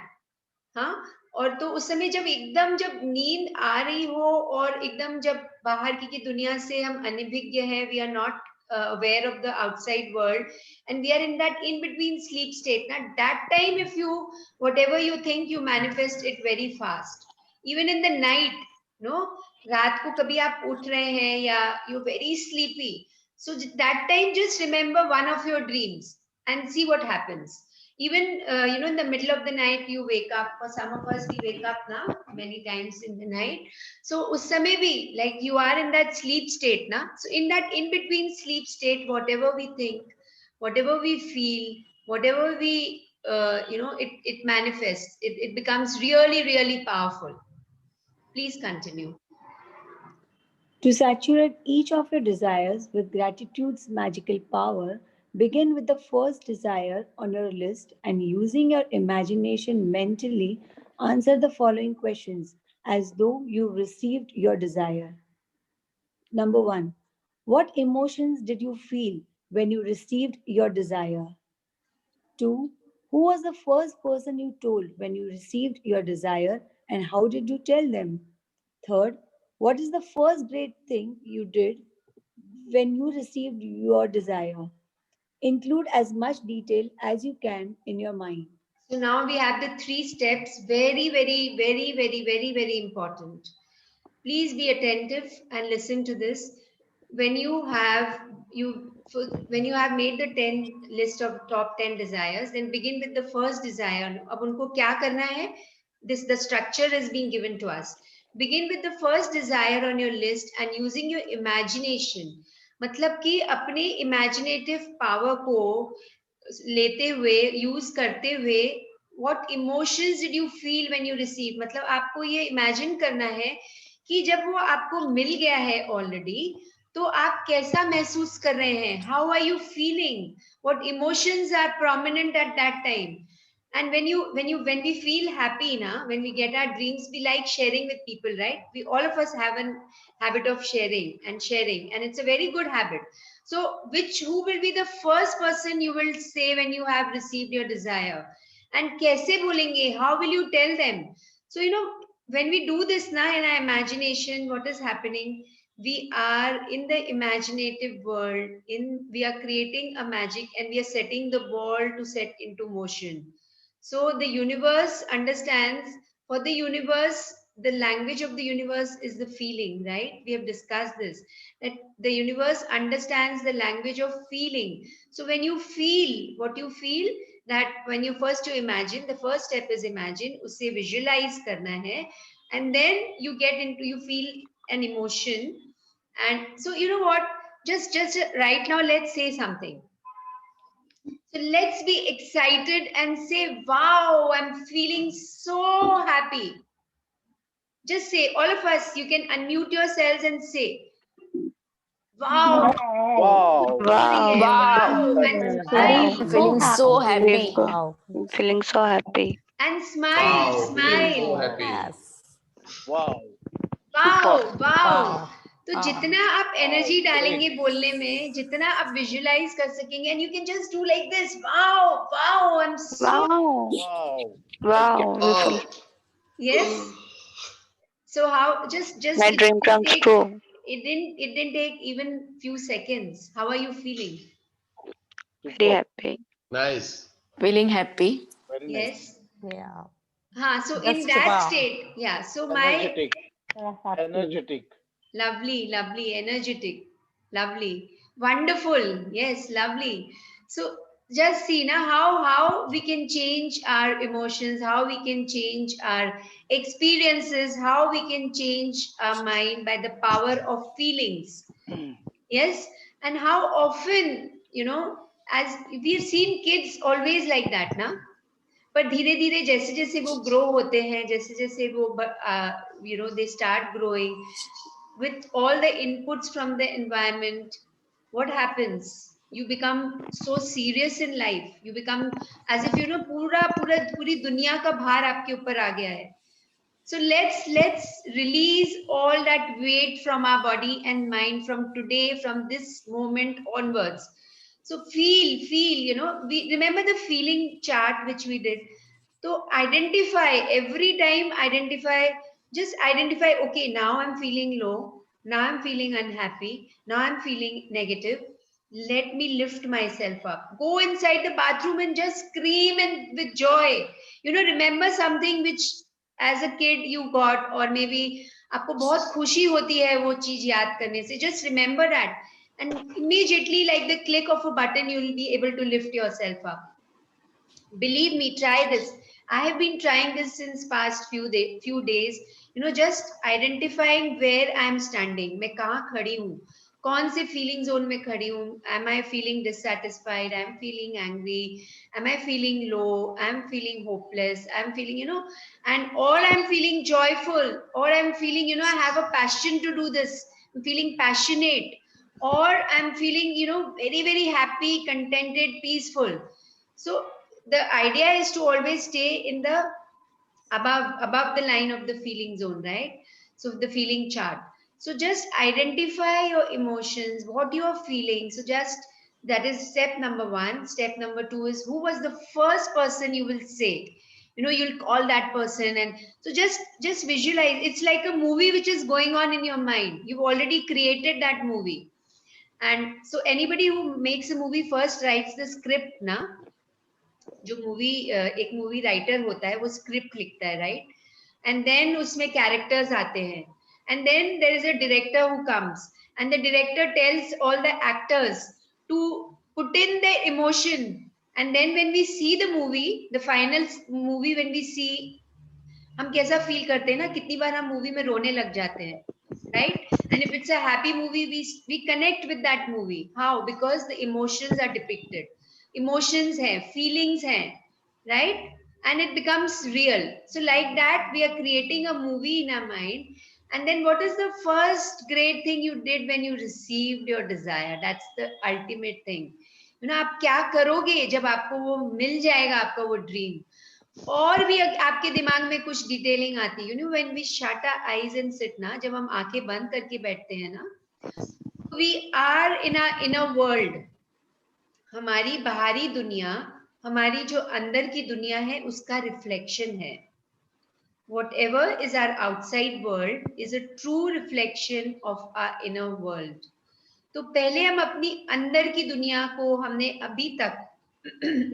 हाँ, और तो उस समय जब नींद आ रही हो और एकदम जब बाहर की दुनिया से हम अनभिज्ञ हैं, we are not aware of the outside world, and we are in that in between sleep state. Now that time, if you whatever you think, you manifest it very fast. Even in the night, no, रात को कभी आप उठ रहे हैं या you're very sleepy, so that time just remember one of your dreams and see what happens. Even in the middle of the night you wake up. For some of us, we wake up now many times in the night. So us samay bhi, like you are in that sleep state na. So in that in between sleep state, whatever we think, whatever we feel, whatever we it manifests. It becomes really, really powerful. Please continue. To saturate each of your desires with gratitude's magical power, begin with the first desire on your list and using your imagination mentally answer the following questions as though you received your desire. Number 1. What emotions did you feel when you received your desire? 2. Who was the first person you told when you received your desire and how did you tell them? Third, what is the first great thing you did when you received your desire? Include as much detail as you can in your mind. So now we have the 3 steps. Very, very, very, very, very, very important. Please be attentive and listen to this. When you have made the 10 list of top 10 desires, then begin with the first desire. Ab unko kya karna hai? The structure is being given to us. Begin with the first desire on your list and using your imagination. मतलब कि अपने imaginative power को लेते हुए, use करते हुए, what emotions did you feel when you received? मतलब आपको ये इमेजिन करना है कि जब वो आपको मिल गया है ऑलरेडी, तो आप कैसा महसूस कर रहे हैं? How are you feeling? What emotions are prominent at that time? And when we feel happy, when we get our dreams, we like sharing with people, right? All of us have a habit of sharing, and it's a very good habit. So who will be the first person you will say when you have received your desire? And kaise bolenge? How will you tell them? So, when we do this now in our imagination, what is happening? We are in the imaginative world, we are creating a magic and we are setting the ball to set into motion. So the universe understands, for the universe, the language of the universe is the feeling, right? We have discussed this, that the universe understands the language of feeling. So when you feel what you feel, that when you imagine, the first step is imagine, usse visualize karna hai, and then you feel an emotion. And so you know what, just right now, let's say something. So let's be excited and say, wow, I'm feeling so happy. Just say, all of us, you can unmute yourselves and say, wow. Wow. Wow. Wow. And smile. I'm feeling so happy. Wow. I'm feeling so happy. And smile, Wow, feeling so smile. happy. Yes. Wow. Wow, wow. Wow. तो हाँ. जितना आप energy डालेंगे great. बोलने में, जितना आप visualise कर सकेंगे, and you can just do like this. Wow, wow, I'm so. Wow. Wow. Wow. We feel Oh, Yes. So how just my it dream didn't comes take, true. it didn't take even few seconds. How are you feeling? Very happy. nice. Feeling happy. Very nice. Yes. Yeah. So in Just that wow. state, yeah. So Energetic. Energetic. lovely, energetic, lovely, wonderful. Yes, lovely. So just see now how we can change our emotions, how we can change our experiences, how we can change our mind by the power of feelings. Yes, and how often, as we've seen kids always like that, na? पर धीरे धीरे जैसे जैसे वो grow होते हैं, जैसे जैसे वो they start growing with all the inputs from the environment, what happens? You become so serious in life. You become as if पूरी दुनिया का भार आपके ऊपर आ गया है. So let's release all that weight from our body and mind from today, from this moment onwards. So feel, we remember the feeling chart which we did. So every time, just identify, okay, now I'm feeling low, now I'm feeling unhappy, now I'm feeling negative. Let me lift myself up. Go inside the bathroom and just scream and with joy. Remember something which as a kid you got, or maybe आपको बहुत खुशी होती है वो चीज याद करने से. Just remember that, and immediately, like the click of a button, you will be able to lift yourself up. Believe me, try this. I have been trying this since past few days. Just identifying where I am standing. मैं कहाँ खड़ी हूँ? कौन से feeling zone में खड़ी हूँ? Am I feeling dissatisfied? I'm feeling angry. Am I feeling low? I'm feeling hopeless. I'm feeling, and or I'm feeling joyful, or I'm feeling, I have a passion to do this. I'm feeling passionate, or I'm feeling, very, very happy, contented, peaceful. So the idea is to always stay in the above the line of the feeling zone, right? So the feeling chart. So just identify your emotions, what you are feeling. So just that is step number 1. Step number 2 is, who was the first person you will say? You'll call that person, and so just visualize. It's like a movie which is going on in your mind. You've already created that movie. And so anybody who makes a movie first writes the script, na? जो movie एक movie writer होता है वो script लिखता है, right? And then उसमें characters आते हैं, and then there is a director who comes, and the director tells all the actors to put in the emotion, and then when we see the movie, the final movie, when we see, हम कैसा feel करते हैं ना, कितनी बार हम movie में रोने लग जाते हैं, right? And if it's a happy movie, we connect with that movie. How? Because the emotions are depicted. Emotions hai, feelings hai, right? And it becomes real. So like that, we are creating a movie in our mind. And then what is the first great thing you did when you received your desire? That's the ultimate thing. आप क्या करोगे जब आपको वो मिल जाएगा, आपका वो dream? और भी आपके दिमाग में कुछ डिटेलिंग आती है, when we shut our eyes and sit ना, जब हम आंखें बंद करके बैठते हैं ना, we are in a world. हमारी बाहरी दुनिया, हमारी जो अंदर की दुनिया है, उसका रिफ्लेक्शन है. Whatever is our outside world is a true reflection of our inner world. तो पहले हम अपनी अंदर की दुनिया को, हमने अभी तक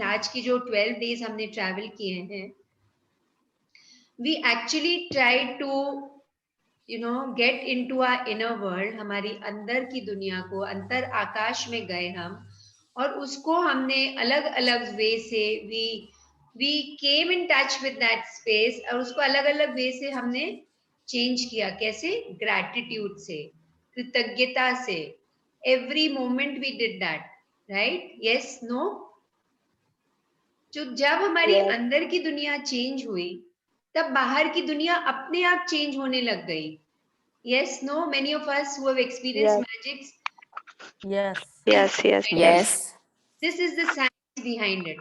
आज की जो 12 डेज हमने ट्रैवल किए हैं, we actually try to get into our inner world. हमारी अंदर की दुनिया को, अंतर आकाश में गए हम, और उसको हमने अलग अलग वे से we came in touch with that space, और उसको अलग अलग वे से हमने चेंज किया. कैसे? ग्रैटिट्यूड से, कृतज्ञता से. every moment we did that, right? Yes, no? जब हमारी अंदर की दुनिया चेंज हुई, तब बाहर की दुनिया अपने आप चेंज होने लग गई. Yes, no? Many of us who have experienced magics. Yes. This is the science behind it.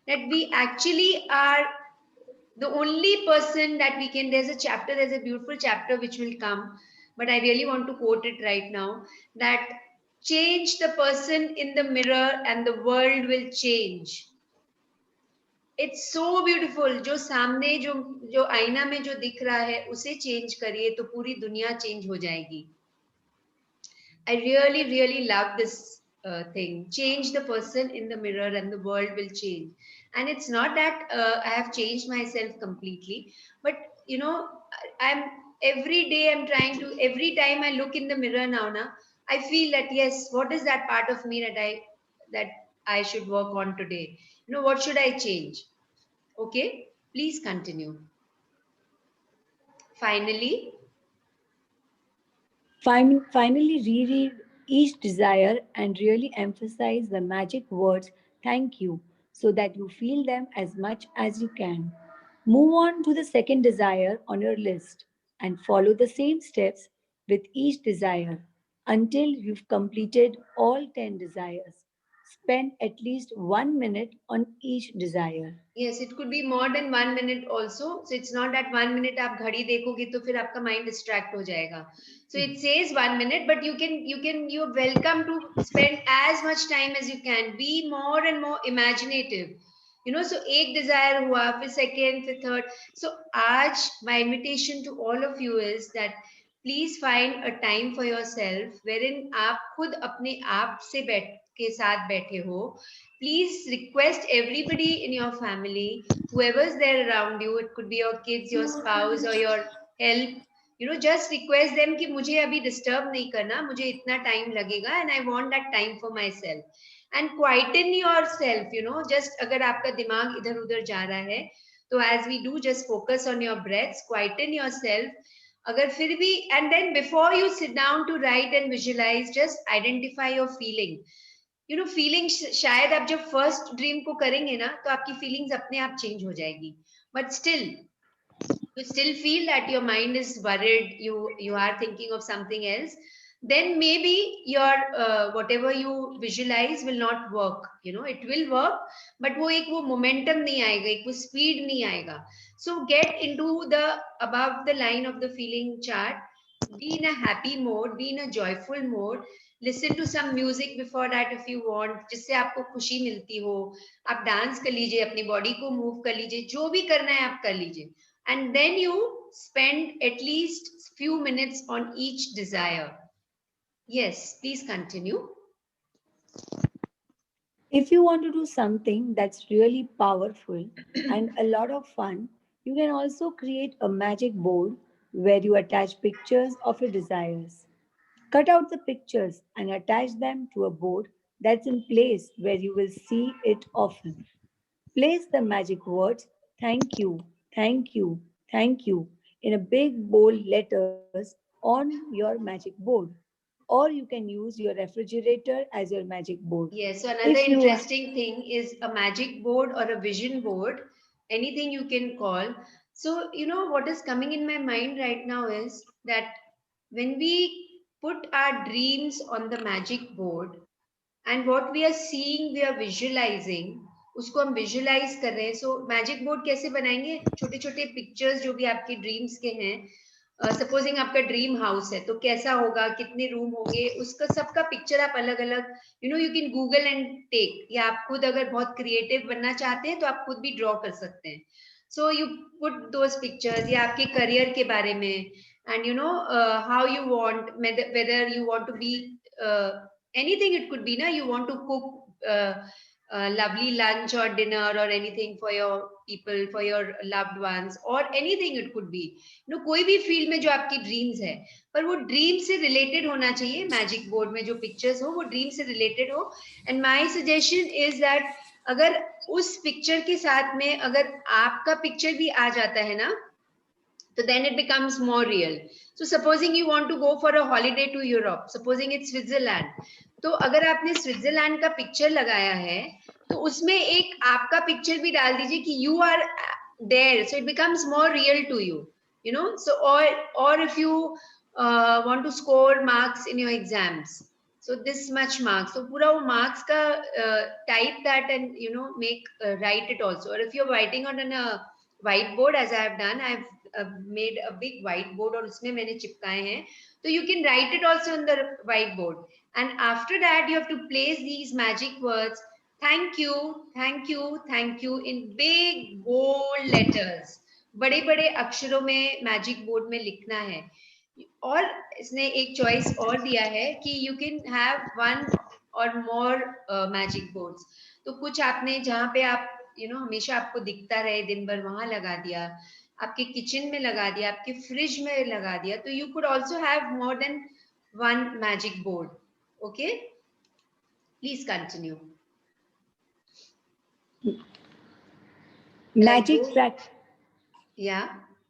That we actually are the only person that we can. There's a beautiful chapter which will come, but I really want to quote it right now. That change the person in the mirror and the world will change. It's so beautiful. जो सामने जो आईना में जो दिख रहा है, उसे चेंज करिए तो पूरी दुनिया चेंज हो जाएगी. I really, really love this thing. Change the person in the mirror and the world will change. And it's not that I have changed myself completely, but I'm every day I'm trying to. Every time I look in the mirror now, I feel that yes, what is that part of me that I should work on today? What should I change? Okay, please continue. Finally, reread each desire and really emphasize the magic words thank you so that you feel them as much as you can. Move on to the second desire on your list and follow the same steps with each desire until you've completed all 10 desires. Spend at least 1 minute on each desire. yes, it could be more than 1 minute also. So it's not that 1 minute आप घड़ी देखोगे तो फिर आपका mind distract हो जाएगा. So it says 1 minute, but you're welcome to spend as much time as you can. Be more and more imaginative. So एक desire हुआ, फिर second, फिर third. So आज my invitation to all of you is that please find a time for yourself wherein आप खुद अपने आप से के साथ बैठे हो. Please request everybody in your family, whoever's there around you, it could be your kids, your spouse, or your help. Just request them कि मुझे अभी disturb नहीं करना, मुझे इतना time लगेगा, and I want that time for myself. and quieten yourself, just अगर आपका दिमाग इधर उधर जा रहा है, तो as we do, just focus on your breaths, quieten yourself. अगर फिर भी, and then before you sit down to write and visualize, just identify your feeling. Feeling शायद आप जब फर्स्ट ड्रीम को करेंगे ना, तो आपकी फीलिंग्स अपने आप चेंज हो जाएगी, but still you still feel that your mind is worried, you are thinking of something else, then maybe your whatever you visualize will not work. It will work, but वो momentum नहीं आएगा, एक वो speed नहीं आएगा. So get into the above the line of the feeling chart. Be in a happy mode, be in a joyful mode. Listen to some music before that if you want, जिससे आपको खुशी मिलती हो. आप dance कर लीजिए, अपनी body को मूव कर लीजिए, जो भी करना है आप कर लीजिए. And then you spend at least few minutes on each desire. Yes, please continue. If you want to do something that's really powerful and a lot of fun, you can also create a magic board where you attach pictures of your desires. Cut out the pictures and attach them to a board that's in place where you will see it often. Place the magic words thank you, thank you, thank you in a big bold letters on your magic board. Or you can use your refrigerator as your magic board. Yes, so another If you interesting thing is a magic board or a vision board, anything you can call. So, what is coming in my mind right now is that when we put our dreams on the magic board, and what we are seeing, we are visualizing, उसको हम visualise कर रहे हैं. सो magic board कैसे बनाएंगे? छोटे छोटे pictures जो भी आपके ड्रीम्स के हैं, सपोजिंग आपका ड्रीम हाउस है, तो कैसा होगा, कितने रूम होंगे, उसका सबका पिक्चर आप अलग अलग you can Google and take, या आप खुद अगर बहुत क्रिएटिव बनना चाहते हैं तो आप खुद भी ड्रॉ कर सकते हैं. So you put those pictures, या आपके करियर के बारे में, and how you want, whether you want to be anything it could be, na, you want to cook lovely lunch or dinner or anything for your people, for your loved ones, or anything it could be, कोई भी field में जो आपकी dreams है, पर वो dream से related होना चाहिए. मैजिक बोर्ड में जो पिक्चर्स हो वो ड्रीम से रिलेटेड हो. And my suggestion is that अगर उस पिक्चर के साथ में अगर आपका पिक्चर भी आ जाता है ना, so then it becomes more real. So supposing you want to go for a holiday to Europe, supposing it's Switzerland, तो अगर आपने स्विट्जरलैंड का पिक्चर लगाया है, तो उसमें एक आपका पिक्चर भी डाल दीजिए कि you are there, so it becomes more real to you, so or if you want to score marks in your exams, so this much marks, so पूरा वो marks का type that and make write it also. Or if you're writing on a whiteboard, as I have done, I've made a big whiteboard और उसमें मैंने चिपकाए हैं, तो you can write it also on the whiteboard. And after that you have to place these magic words thank you, thank you, thank you in big bold letters, बड़े बड़े अक्षरों में मैजिक बोर्ड में लिखना है. और इसने एक चॉइस और दिया है कि you can have one or more magic boards. तो कुछ आपने जहाँ पे आप हमेशा आपको दिखता रहे दिन भर, वहां लगा दिया, आपके किचन में लगा दिया, आपके फ्रिज में लगा दिया, तो you could also have more than one magic board. Okay, please continue.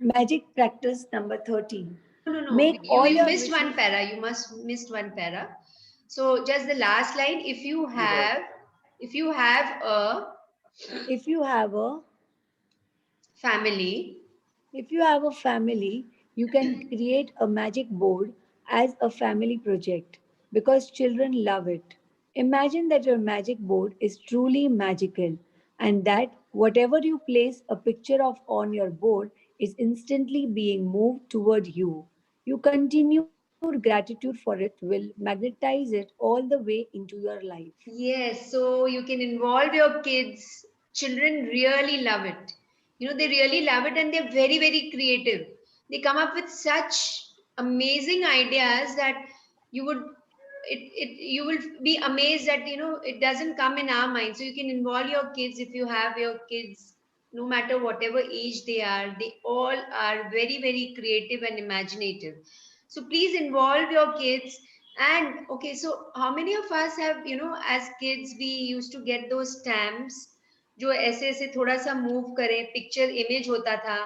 Magic practice number 13. No. Make you all your missed wishes. one para. You missed one para. So just the last line. If you have a family, you can create a magic board as a family project because children love it. Imagine that your magic board is truly magical and that whatever you place a picture of on your board is instantly being moved toward you. Your continued gratitude for it will magnetize it all the way into your life. Yes, so you can involve your kids. Children really love it. They really love it, and they're very, very creative. They come up with such amazing ideas that you will be amazed that it doesn't come in our mind. So you can involve your kids. If you have your kids, no matter whatever age they all are very, very creative and imaginative. So please involve your kids. And okay, so how many of us have, as kids, we used to get those stamps जो ऐसे ऐसे थोड़ा सा move करे, picture image होता था,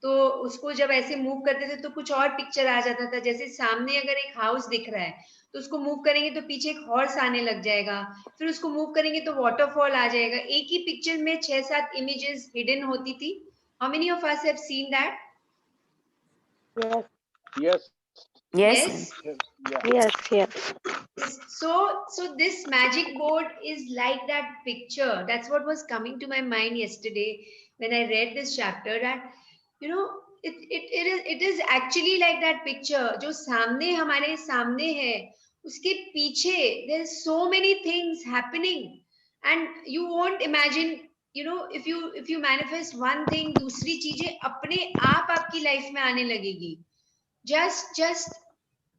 तो उसको जब ऐसे मूव करते थे तो कुछ और पिक्चर आ जाता था। जैसे सामने अगर एक हाउस दिख रहा है तो उसको मूव करेंगे तो पीछे एक हॉर्स आने लग जाएगा, फिर उसको मूव करेंगे तो वाटरफॉल आ जाएगा। एक ही पिक्चर में 6-7 इमेजेस हिडन होती थी। How many of us have seen that? Yes. Yes. Yeah. Yes, yes. So this magic board is like that picture. That's what was coming to my mind yesterday when I read this chapter, that it is actually like that picture जो सामने हमारे सामने है, उसके पीछे there is so many things happening, and you won't imagine, if you manifest one thing, दूसरी चीजें अपने आप आपकी लाइफ में आने लगेगी।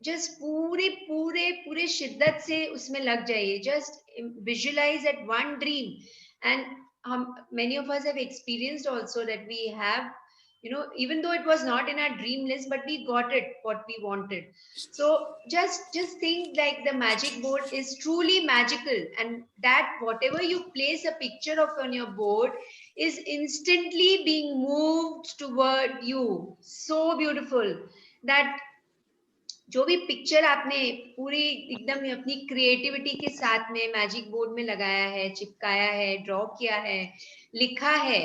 जस्ट पूरे पूरे पूरे शिद्दत से उसमें लग जाइए। Just visualise at one dream, and हम many of us have experienced also that we have, even though it was not in our dream list, but we got it what we wanted. So just think like the magic board is truly magical, and that whatever you place a picture of on your board is instantly being moved toward you. So beautiful that जो भी picture आपने पूरी एकदम अपनी creativity के साथ में magic board में लगाया है, चिपकाया है, ड्रॉ किया है, लिखा है,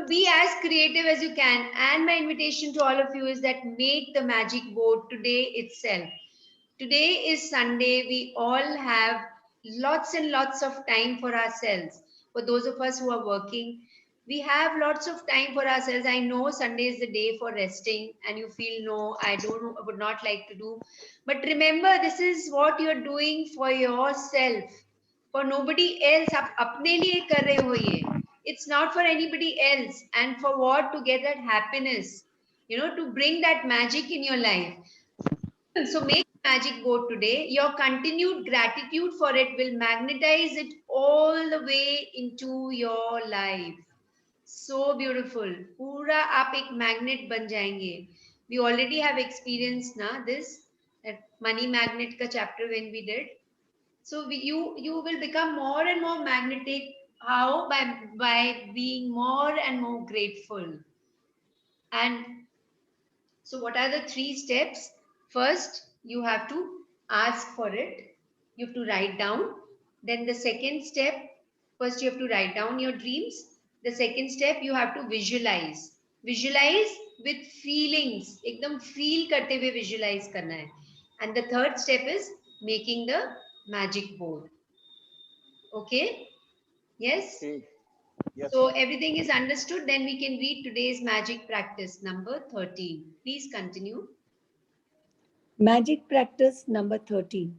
be as creative as you can. And my invitation to all of you is that make the magic board today itself. Today is Sunday. We all have lots and lots of time for ourselves. For those of us who are working, we have lots of time for ourselves. I know Sunday is the day for resting, and you feel no, I don't, would not like to do. But remember, this is what you're doing for yourself, for nobody else. आप अपने लिए कर रहे हो ये. It's not for anybody else. And for what? To get that happiness, to bring that magic in your life. So make magic board today. Your continued gratitude for it will magnetize it all the way into your life. So beautiful. पूरा आप एक magnet बन जाएंगे. We already have experienced this that money magnet का chapter when we did. So you will become more and more magnetic. How? By being more and more grateful. And so what are the 3 steps? First, you have to ask for it. You have to write down. Then the second step, first you have to write down your dreams. The second step, you have to visualize. Visualize with feelings. एकदम feel करते हुए visualize करना है. And the third step is making the magic board. Okay? Yes? Okay. Yes. So everything is understood. Then we can read today's magic practice number 13. Please continue. Magic practice number 13.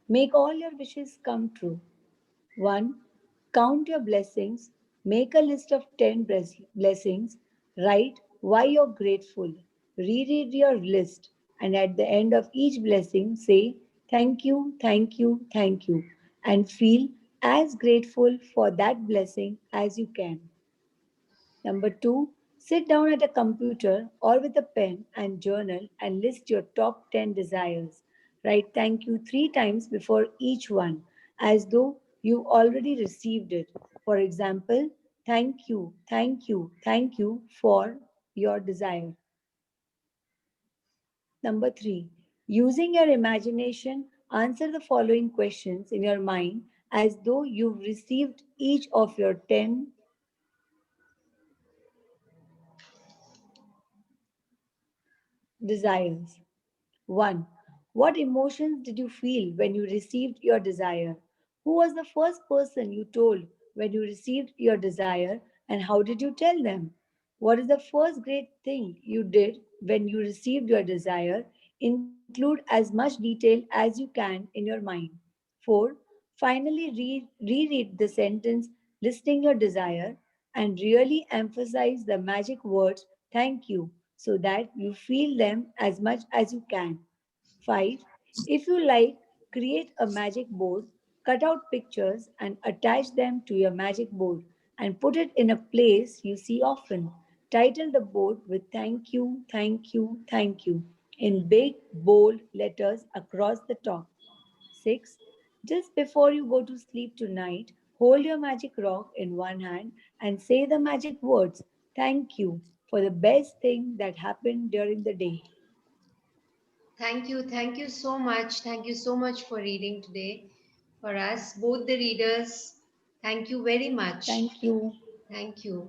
Make all your wishes come true. 1. Count your blessings. Make a list of 10 blessings. Write why you're grateful. Reread your list. And at the end of each blessing, say thank you, thank you, thank you. And feel as grateful for that blessing as you can. Number 2, sit down at a computer or with a pen and journal and list your top 10 desires. Write thank you 3 times before each one, as though you already received it. For example, thank you, thank you, thank you for your desire. Number 3, using your imagination, answer the following questions in your mind as though you've received each of your 10 desires. 1. What emotions did you feel when you received your desire? Who was the first person you told when you received your desire, and how did you tell them? What is the first great thing you did when you received your desire? Include as much detail as you can in your mind. 4. Finally, reread the sentence listing your desire and really emphasize the magic words thank you so that you feel them as much as you can. 5. If you like, create a magic board, cut out pictures and attach them to your magic board and put it in a place you see often. Title the board with thank you, thank you, thank you in big, bold letters across the top. 6. Just before you go to sleep tonight, hold your magic rock in one hand and say the magic words, "Thank you for the best thing that happened during the day." Thank you. Thank you so much. Thank you so much for reading today for us, both the readers. Thank you very much. Thank you. Thank you.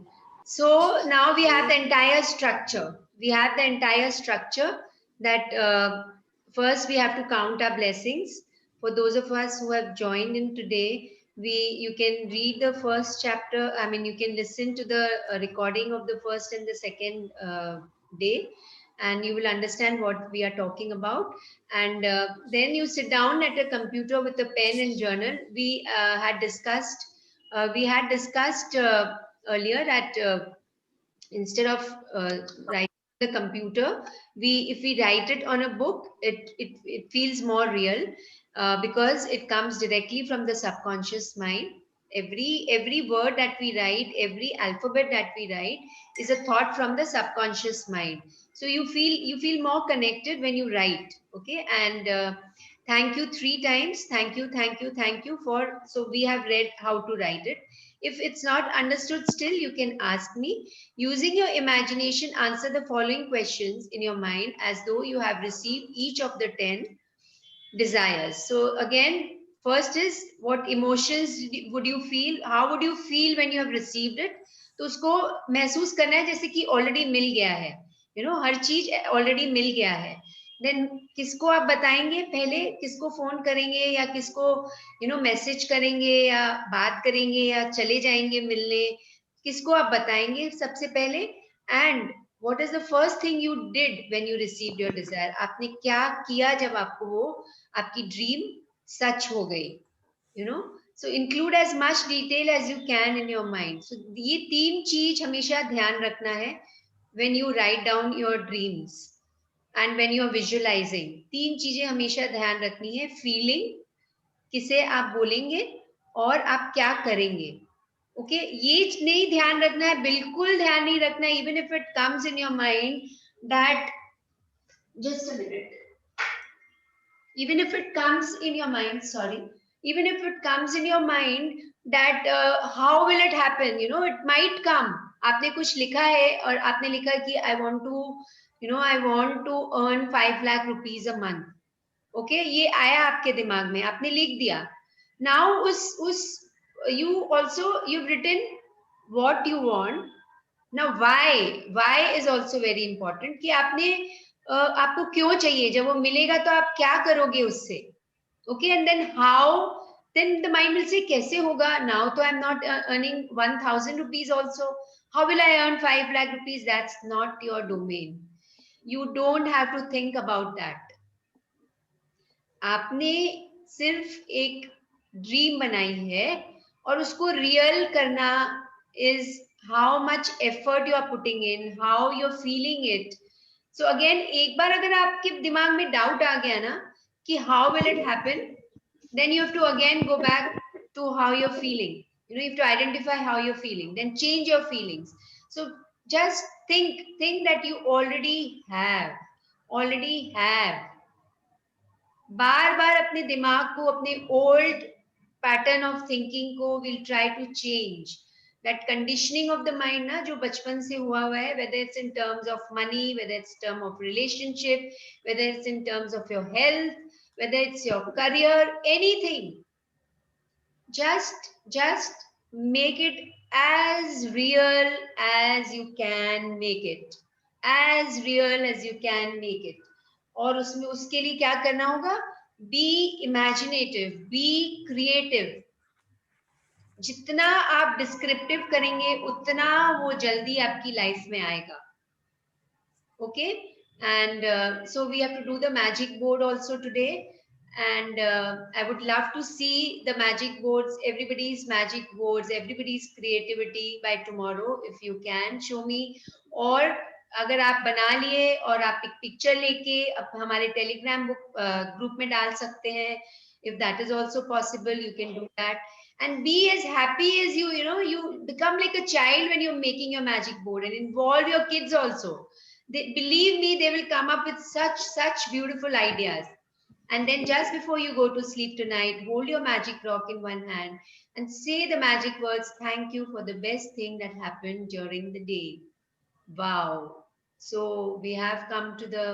So now we have the entire structure. We have the entire structure that first we have to count our blessings. For those of us who have joined in today, you can read the first chapter. I mean, you can listen to the recording of the first and the second day, and you will understand what we are talking about. And then you sit down at a computer with a pen and journal. We had discussed. Earlier that instead of writing the computer, if we write it on a book, it feels more real because it comes directly from the subconscious mind. Every word that we write, every alphabet that we write is a thought from the subconscious mind. So you feel more connected when you write. Okay, and thank you 3 times. Thank you, thank you, thank you for. So we have read how to write it. If it's not understood still, you can ask me. Using your imagination, answer the following questions in your mind as though you have received each of the 10 desires. So again, first is what emotions would you feel? How would you feel when you have received it? तो उसको महसूस करना है जैसे कि already मिल गया है, हर चीज ऑलरेडी मिल गया है. देन किसको आप बताएंगे? पहले किसको फोन करेंगे या किसको मैसेज करेंगे या बात करेंगे या चले जाएंगे मिलने? किसको आप बताएंगे सबसे पहले? And what is the first thing you did when you received your desire? आपने क्या किया जब आपको वो आपकी ड्रीम सच हो गई? So include as much detail as you can in your mind. So ये 3 चीज हमेशा ध्यान रखना है when you write down your dreams and when you are visualizing. 3 चीजें हमेशा ध्यान रखनी है. फीलिंग, किसे आप बोलेंगे और आप क्या करेंगे. ओके, ये नहीं ध्यान रखना है, बिल्कुल ध्यान नहीं रखना. Even if it comes in your mind that, just a minute, even if it comes in your mind, sorry, even if it comes in your mind that how will it happen, it might come. आपने कुछ लिखा है और आपने लिखा कि I want to earn 5 lakh rupees a month. Okay, ये आया आपके दिमाग में, आपने लिख दिया. Now you've written what you want. Now why is also very important कि आपको क्यों चाहिए, जब वो मिलेगा तो आप क्या करोगे उससे. Okay, and then how, then the mind will say कैसे होगा. Now तो I'm not earning 1000 rupees also, how will I earn 5 lakh rupees? That's not your domain. You don't have to think about that. आपने सिर्फ एक dream बनाई है और उसको रियल करना is how much effort you are putting in, how you're feeling it. So again, एक बार अगर आपके दिमाग में डाउट आ गया ना कि how will it happen, then you have to again go back to how you're feeling. You have to identify how you're feeling, then change your feelings. So just think that you already have. बार बार अपने दिमाग को, अपने old pattern of thinking को we'll try to change. That conditioning of the mind ना, जो बचपन से हुआ है, whether it's in terms of money, whether it's in terms of relationship, whether it's in terms of your health, whether it's your career, anything, just make it as real as you can make it, as real as you can make it. और उसमें उसके लिए क्या करना होगा? Be imaginative, be creative. जितना आप descriptive करेंगे उतना वो जल्दी आपकी लाइफ में आएगा. Okay, and so we have to do the magic board also today, and I would love to see the magic boards, everybody's magic boards, everybody's creativity by tomorrow. If you can show me, और अगर आप बना लिए और आप एक picture लेके हमारे टेलीग्राम ग्रुप में डाल सकते हैं, if that is also possible, you can do that. And be as happy as you become like a child when you're making your magic board, and involve your kids also. Believe me, they will come up with such beautiful ideas. And then just before you go to sleep tonight, hold your magic rock in one hand and say the magic words, thank you for the best thing that happened during the day. Wow. So we have come to the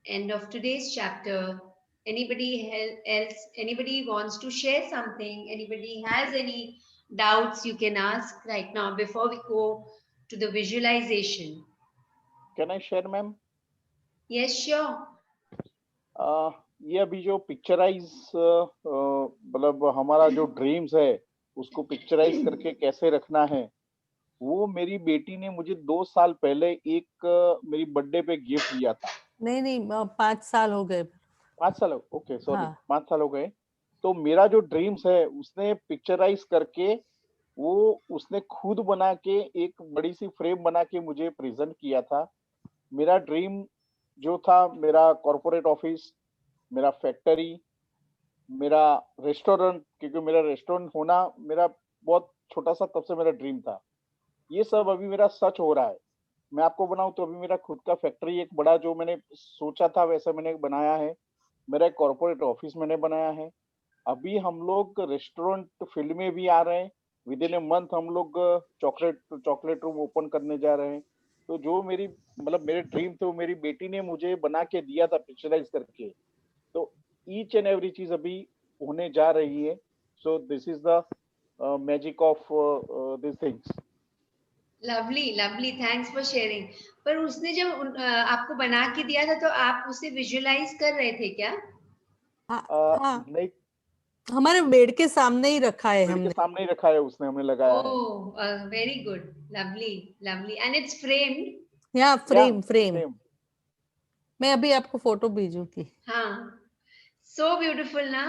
end of today's chapter. Else, anybody wants to share something? Anybody has any doubts you can ask right now before we go to the visualization? Can I share, ma'am? Yes, sure. ये अभी जो picturise मतलब हमारा जो dreams है उसको picturise करके कैसे रखना है, वो मेरी बेटी ने मुझे 2 साल पहले एक मेरी बर्थडे पे गिफ्ट दिया था। नहीं 5 साल हो गए। 5 साल? ओके, सॉरी, हाँ। 5 साल हो गए। तो मेरा जो ड्रीम्स है उसने पिक्चराइज करके वो उसने खुद बना के एक बड़ी सी फ्रेम बना के मुझे प्रेजेंट किया था। मेरा ड्रीम जो था, मेरा कॉर्पोरेट ऑफिस, मेरा फैक्ट्री, मेरा रेस्टोरेंट, क्योंकि मेरा रेस्टोरेंट होना मेरा बहुत छोटा सा तब से मेरा ड्रीम था, ये सब अभी मेरा सच हो रहा है। मैं आपको बनाऊं तो अभी मेरा खुद का फैक्ट्री एक बड़ा जो मैंने सोचा था वैसा मैंने बनाया है। मेरा एक कॉर्पोरेट ऑफिस मैंने बनाया है। अभी हम लोग रेस्टोरेंट फील्ड में भी आ रहे हैं। विद इन ए मंथ हम लोग चॉकलेट रूम ओपन करने जा रहे हैं। तो जो मेरी मतलब मेरे ड्रीम थे वो मेरी बेटी ने मुझे बना के दिया था पिक्चराइज करके। तो ईच एंड एवरी चीज अभी होने जा रही है। So this is the magic of this things. Lovely lovely, thanks for sharing. पर उसने जब आपको बना के दिया था तो आप उसे विजुअलाइज कर रहे थे क्या? हाँ, नहीं, हमारे बेड के सामने ही रखा है बेड हमने। के सामने ही रखा है, उसने हमने लगाया है। Oh, very good, lovely lovely, and it's framed. Yeah frame frame. मैं अभी आपको फोटो भेजूंगी। हाँ, सो ब्यूटीफुल ना।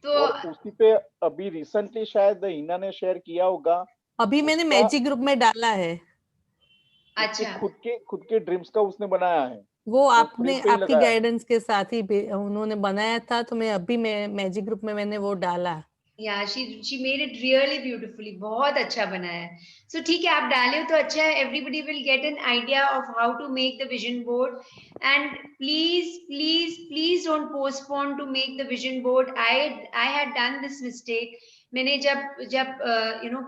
तो और उसी पे अभी रिसेंटली शायद हिना ने शेयर किया होगा, अभी मैंने उसका- मैजिक ग्रुप में डाला है। उसके अच्छा, खुद के ड्रीम्स का उसने बनाया है। वो आपने frame पे ही आपकी लगाया है। गाइडेंस के साथ ही उन्होंने बनाया था, तो मैं अभी मैजिक ग्रुप में मैंने वो डाला। या she made it really beautifully, बहुत अच्छा बना है। सो ठीक है, आप डाले हो तो अच्छा है। Everybody will get an idea of how to make the vision board, and please please please don't postpone to make the vision board. I had done this mistake. मैंने जब जब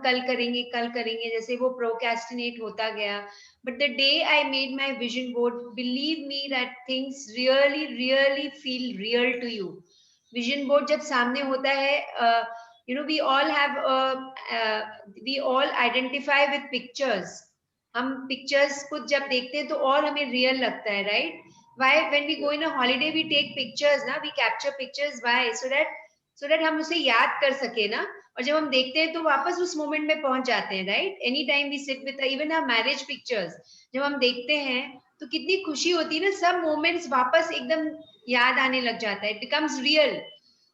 कल करेंगे जैसे वो प्रोक्रेस्टिनेट होता गया। But the day I made my vision board, believe me that things really really feel real to you. Vision board जब सामने होता है, we all have we all identify with pictures. हम पिक्चर्स को जब देखते हैं तो और हमें रियल लगता है, right? why when we go in a holiday we take pictures ना, we capture pictures, why? so that हम उसे याद कर सके ना, और जब हम देखते हैं तो वापस उस मोमेंट में पहुंच जाते हैं, right? Any time we sit with even our marriage pictures, जब हम देखते हैं तो कितनी खुशी होती है ना, सब मोमेंट्स वापस एकदम याद आने लग जाता है, it becomes real.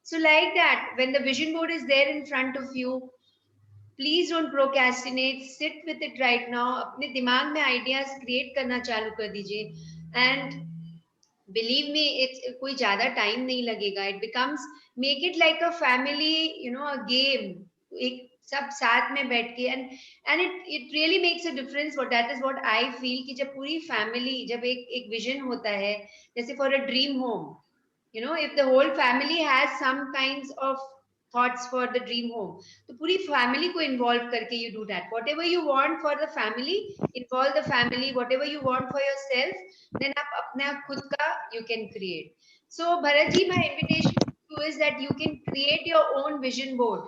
So like that, when the vision board is there in front of you, please don't procrastinate, sit with it right now. अपने दिमाग में ideas create करना चालू कर दीजिए, and believe me, it's कोई ज़्यादा time नहीं लगेगा। It becomes, make it like a family, a game, एक सब साथ में बैठ के, and it really makes a difference. What that is what I feel कि जब पूरी family, जब एक vision होता है, जैसे for a dream home, if the whole family has some kinds of thoughts for the dream home, तो पूरी family को involve करके you do that. Whatever you want for the family, involve the family. Whatever you want for yourself, then आप अपना खुद का you can create. So Bharat ji, my invitation to you is that you can create your own vision board,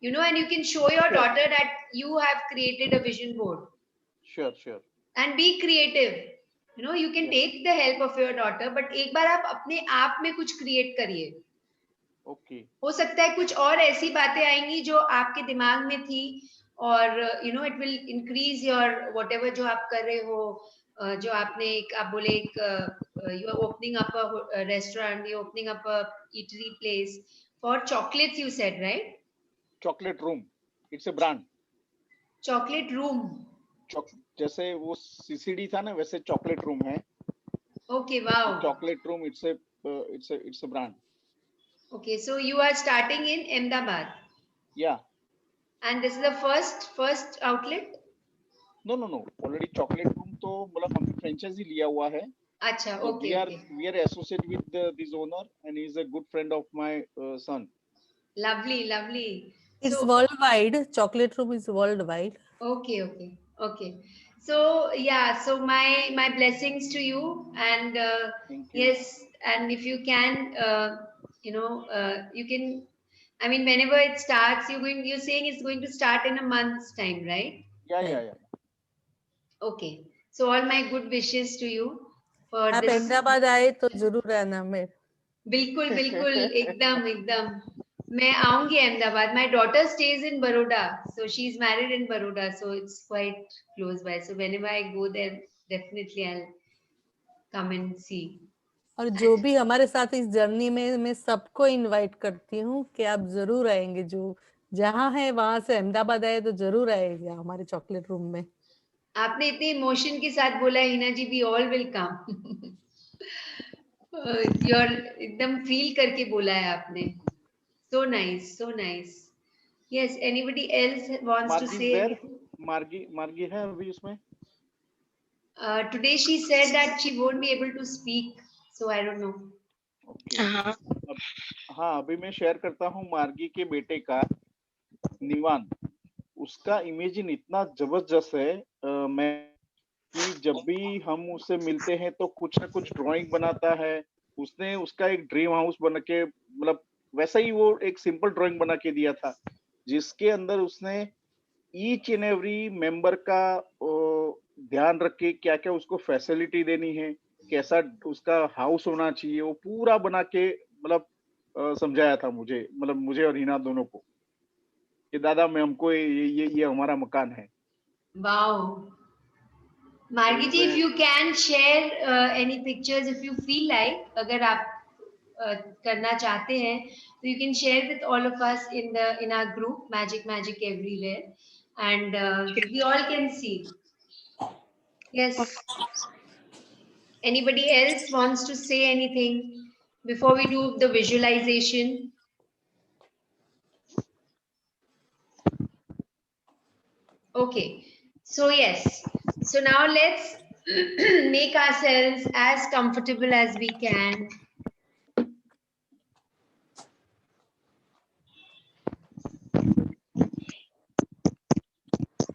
and you can show your daughter that you have created a vision board. Sure. And be creative. You can take the help of your daughter, but एक बार आप अपने आप में कुछ create करिए। Okay. हो सकता है कुछ और ऐसी बातें आएंगी जो आपके दिमाग में थी, और it will increase your whatever जो आप कर रहे हो, जो आपने आप बोले you are opening up a restaurant, you are opening up a eatery place for chocolates, you said, right? Chocolate room, it's a brand. Chocolate room. जैसे वो CCD था ना, वैसे चॉकलेट रूम है। Okay, wow. Chocolate room, it's a brand. Okay, so you are starting in Ahmedabad. Yeah. And this is the first outlet? No. Already chocolate room तो मतलब हमने franchise लिया हुआ है, Acha, So okay, okay. we are associated with this owner, and he's a good friend of my son. Lovely, lovely. It's So, worldwide. Chocolate Room is worldwide. okay, okay, okay. So yeah, so my blessings to you, and Thank you. yes, and if you can, you can. I mean, whenever it starts, you're saying it's going to start in a month's time, right? Yeah, Right. yeah, yeah. Okay. So all my good wishes to you for आप this. Ahmedabad आए तो जरूर आना मेरे. बिल्कुल बिल्कुल एकदम एकदम मैं आऊंगी Ahmedabad. My daughter stays in Baroda, so she's married in Baroda, so it's quite close by. So whenever I go there, definitely I'll come and see. और जो भी हमारे साथ इस जर्नी में मैं सबको इनवाइट करती हूँ कि आप जरूर आएंगे. जो जहाँ है वहां से अहमदाबाद आए तो जरूर आएगा हमारे चॉकलेट रूम में. आपने इतने इमोशन के साथ बोला है Heena ji, we all will come. Your एकदम फील करके बोला है आपने. So nice, so nice. Yes, anybody else wants to Margie से is there. एनीथिंग? Margie है अभी उसमें. Today she said that she won't be able to speak, so I don't know. Okay. हाँ, अभी मैं शेयर करता हूँ मार्गी के बेटे का निवान. उसका इमेजिन इतना जबरदस्त है. मैं कि जब भी हम उससे मिलते हैं तो कुछ ना कुछ ड्राइंग बनाता है. उसने उसका एक ड्रीम हाउस बना के, मतलब वैसा ही वो एक सिंपल ड्राइंग बना के दिया था, जिसके अंदर उसने ईच एंड एवरी मेंबर का ध्यान रख के क्या क्या उसको फैसिलिटी देनी है, कैसा उसका हाउस होना चाहिए, वो पूरा बना के मतलब समझाया था मुझे, मतलब मुझे और हिना दोनों को, कि दादा मैं हमको ये हमारा मकान है. Wow. Margi ji, if you can share any pictures, if you feel like, अगर आप करना चाहते हैं, तो you can share with all of us in our group Magic Everywhere, and we all can see. Yes. Anybody else wants to say anything before we do the visualization? Okay, so yes, so now let's make ourselves as comfortable as we can.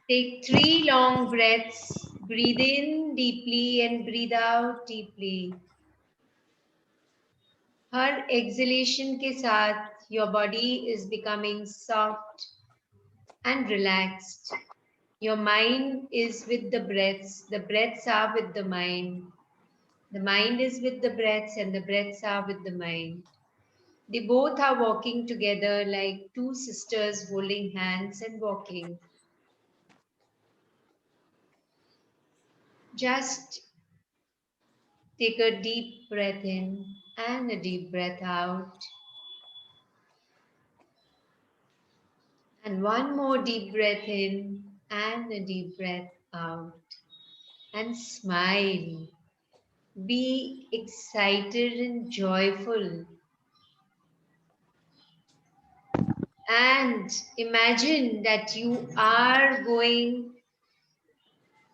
Take 3 long breaths. Breathe in deeply and breathe out deeply. Her exhalation के साथ your body is becoming soft and relaxed. Your mind is with the breaths are with the mind. The mind is with the breaths and the breaths are with the mind. They both are walking together like two sisters holding hands and walking. Just take a deep breath in and a deep breath out. And one more deep breath in and a deep breath out. And smile. Be excited and joyful. And imagine that you are going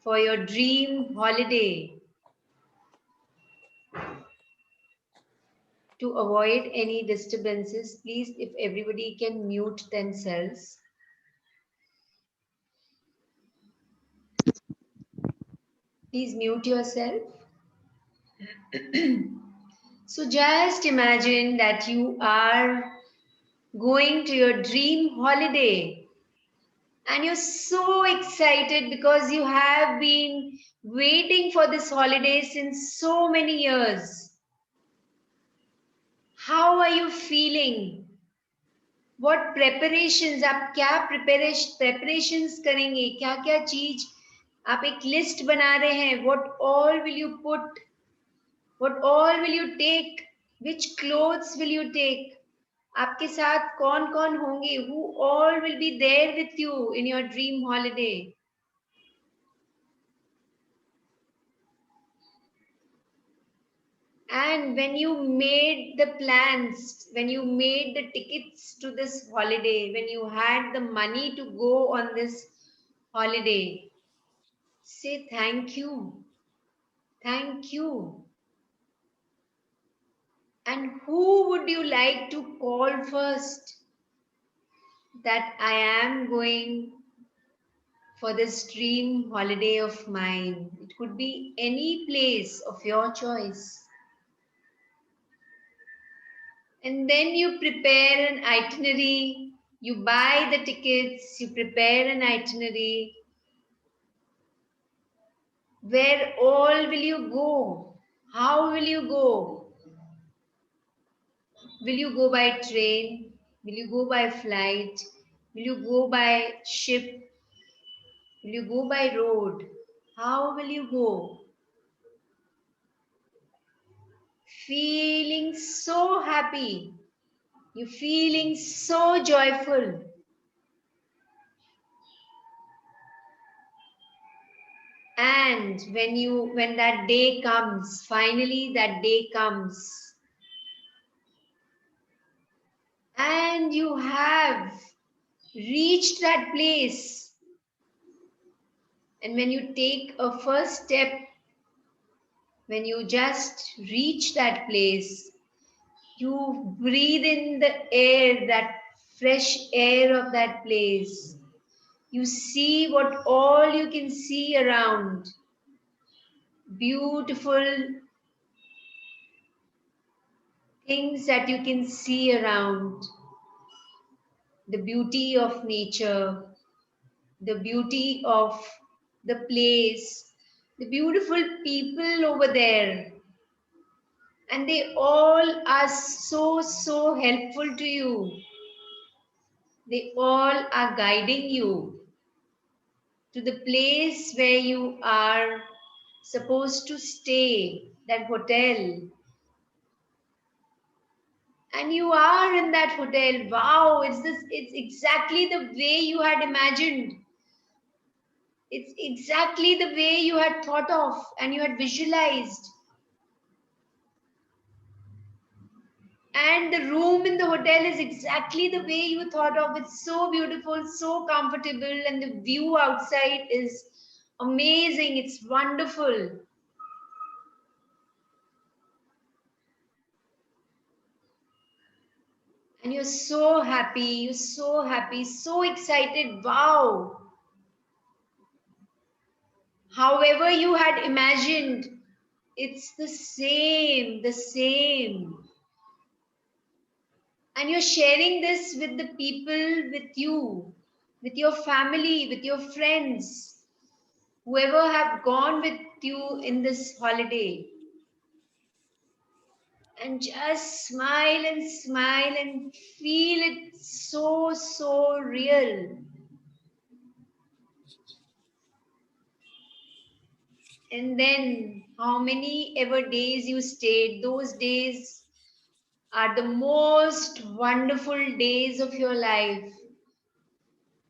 for your dream holiday. To avoid any disturbances, please, if everybody can mute themselves. Please mute yourself. So just imagine that you are going to your dream holiday and you're so excited because you have been waiting for this holiday since so many years. How are you feeling? What preparations, आप क्या preparations करेंगे, क्या क्या चीज आप एक list बना रहे हैं? What all will you put? What all will you take? Which clothes will you take? आपके साथ कौन कौन होंगे? Who all will be there with you in your dream holiday? And when you made the plans, when you made the tickets to this holiday, when you had the money to go on this holiday, say thank you. Thank you. And who would you like to call first that I am going for this dream holiday of mine? It could be any place of your choice. And then you prepare an itinerary, you buy the tickets, you prepare an itinerary. Where all will you go? How will you go? Will you go by train? Will you go by flight? Will you go by ship? Will you go by road? How will you go? Feeling so happy. You're feeling so joyful. And when that day comes, finally that day comes, and you have reached that place, and when you take a first step, when you just reach that place, you breathe in the air, that fresh air of that place. You see what all you can see around. Beautiful things that you can see around. The beauty of nature, the beauty of the place, the beautiful people over there. And they all are so helpful to you. They all are guiding you to the place where you are supposed to stay, that hotel. And you are in that hotel. Wow, it's exactly the way you had imagined. It's exactly the way you had thought of and you had visualized. And the room in the hotel is exactly the way you thought of. It's so beautiful, so comfortable, and the view outside is amazing. It's wonderful. And you're so happy, so excited. Wow. However you had imagined, it's the same, the same. And you're sharing this with the people with you, with your family, with your friends, whoever have gone with you in this holiday. And just smile and feel it so real. And then how many ever days you stayed, those days are the most wonderful days of your life.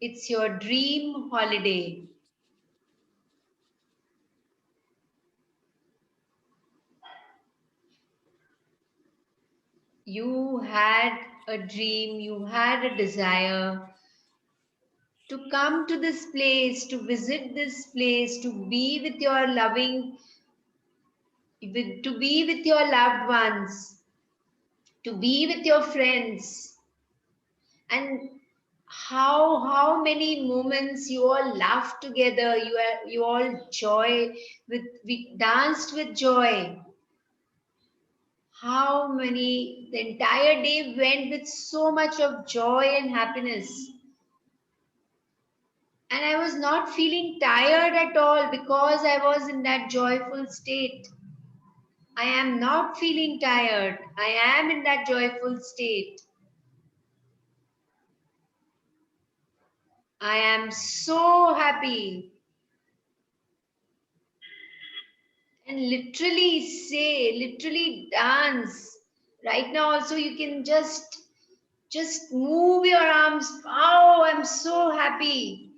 It's your dream holiday. You had a dream, you had a desire to come to this place, to visit this place, to be with your to be with your loved ones, to be with your friends. And how many moments you all laughed together, you all we danced with joy. How many, the entire day went with so much of joy and happiness. And I was not feeling tired at all because I was in that joyful state. I am not feeling tired. I am in that joyful state. I am so happy. And literally dance. Right now also you can just move your arms. Oh, I'm so happy.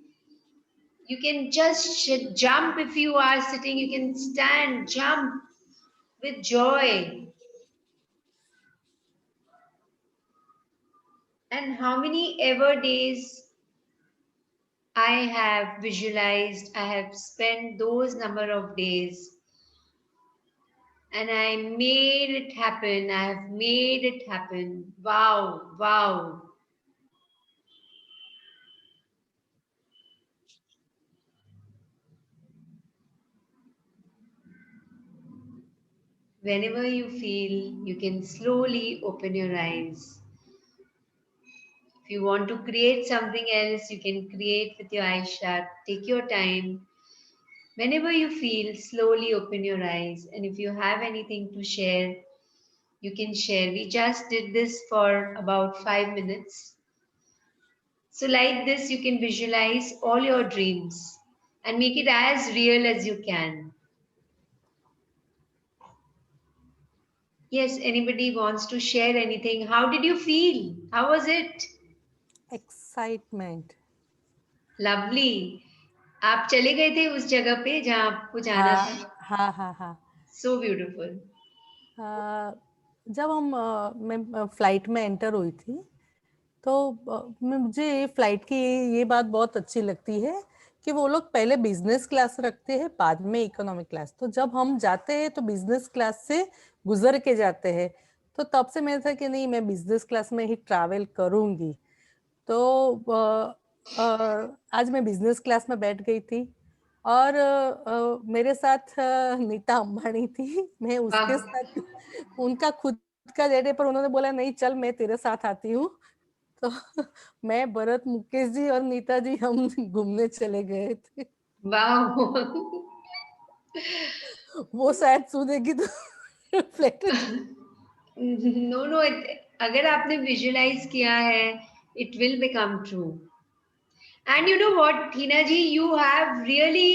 You can just jump if you are sitting. You can stand, jump with joy. And how many ever days I have visualized, I have spent those number of days and I made it happen. I have made it happen. Wow, wow. Whenever you feel, you can slowly open your eyes. If you want to create something else, you can create with your eyes shut. Take your time. Whenever you feel, slowly open your eyes. And if you have anything to share, you can share. We just did this for about 5 minutes. So, like this, you can visualize all your dreams and make it as real as you can. Yes, anybody wants to share anything? How did you feel? How was it? Excitement. Lovely. आप चले गए थे उस जगह पे जहाँ आपको जाना था? हाँ हाँ हाँ. So beautiful. जब मैं फ्लाइट में एंटर हुई थी तो मुझे फ्लाइट की ये बात बहुत अच्छी लगती है कि वो लोग पहले बिजनेस क्लास रखते हैं, बाद में इकोनॉमिक क्लास. तो जब हम जाते हैं तो बिजनेस क्लास से गुजर के जाते हैं. तो तब से मैं था कि नहीं, मैं बिजनेस क्लास में ही ट्रैवल करूंगी. तो आज मैं बिजनेस क्लास में बैठ गई थी और मेरे साथ नीता अंबानी थी. मैं उसके साथ, उनका खुद का जेट पर उन्होंने बोला नहीं चल मैं तेरे साथ आती हूँ. तो मैं, भरत, मुकेश जी और नीता जी हम घूमने चले गए थे. वाह. वो शायद सुनेगी तो नो, अगर आपने विजुअलाइज किया है, it will become true. And you know what Heena ji, you have really,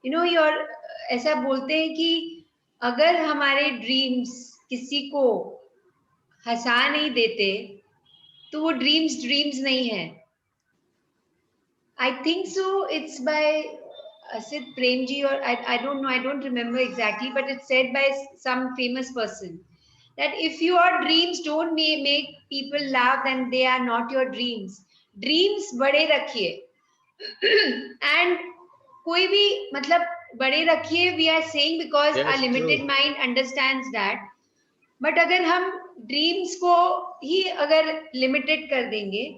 you know, your, ऐसा बोलते हैं कि अगर हमारे ड्रीम्स किसी को हंसा नहीं देते तो वो ड्रीम्स नहीं है. I think so it's by Sid Premji, or I don't know, I don't remember exactly, but it's said by some famous person that if your dreams don't make people laugh, then they are not your dreams. Dreams बड़े रखिए and कोई भी मतलब बड़े रखिए, we are saying because Yes, our limited true. mind understands that. But अगर हम dreams को ही अगर limited कर देंगे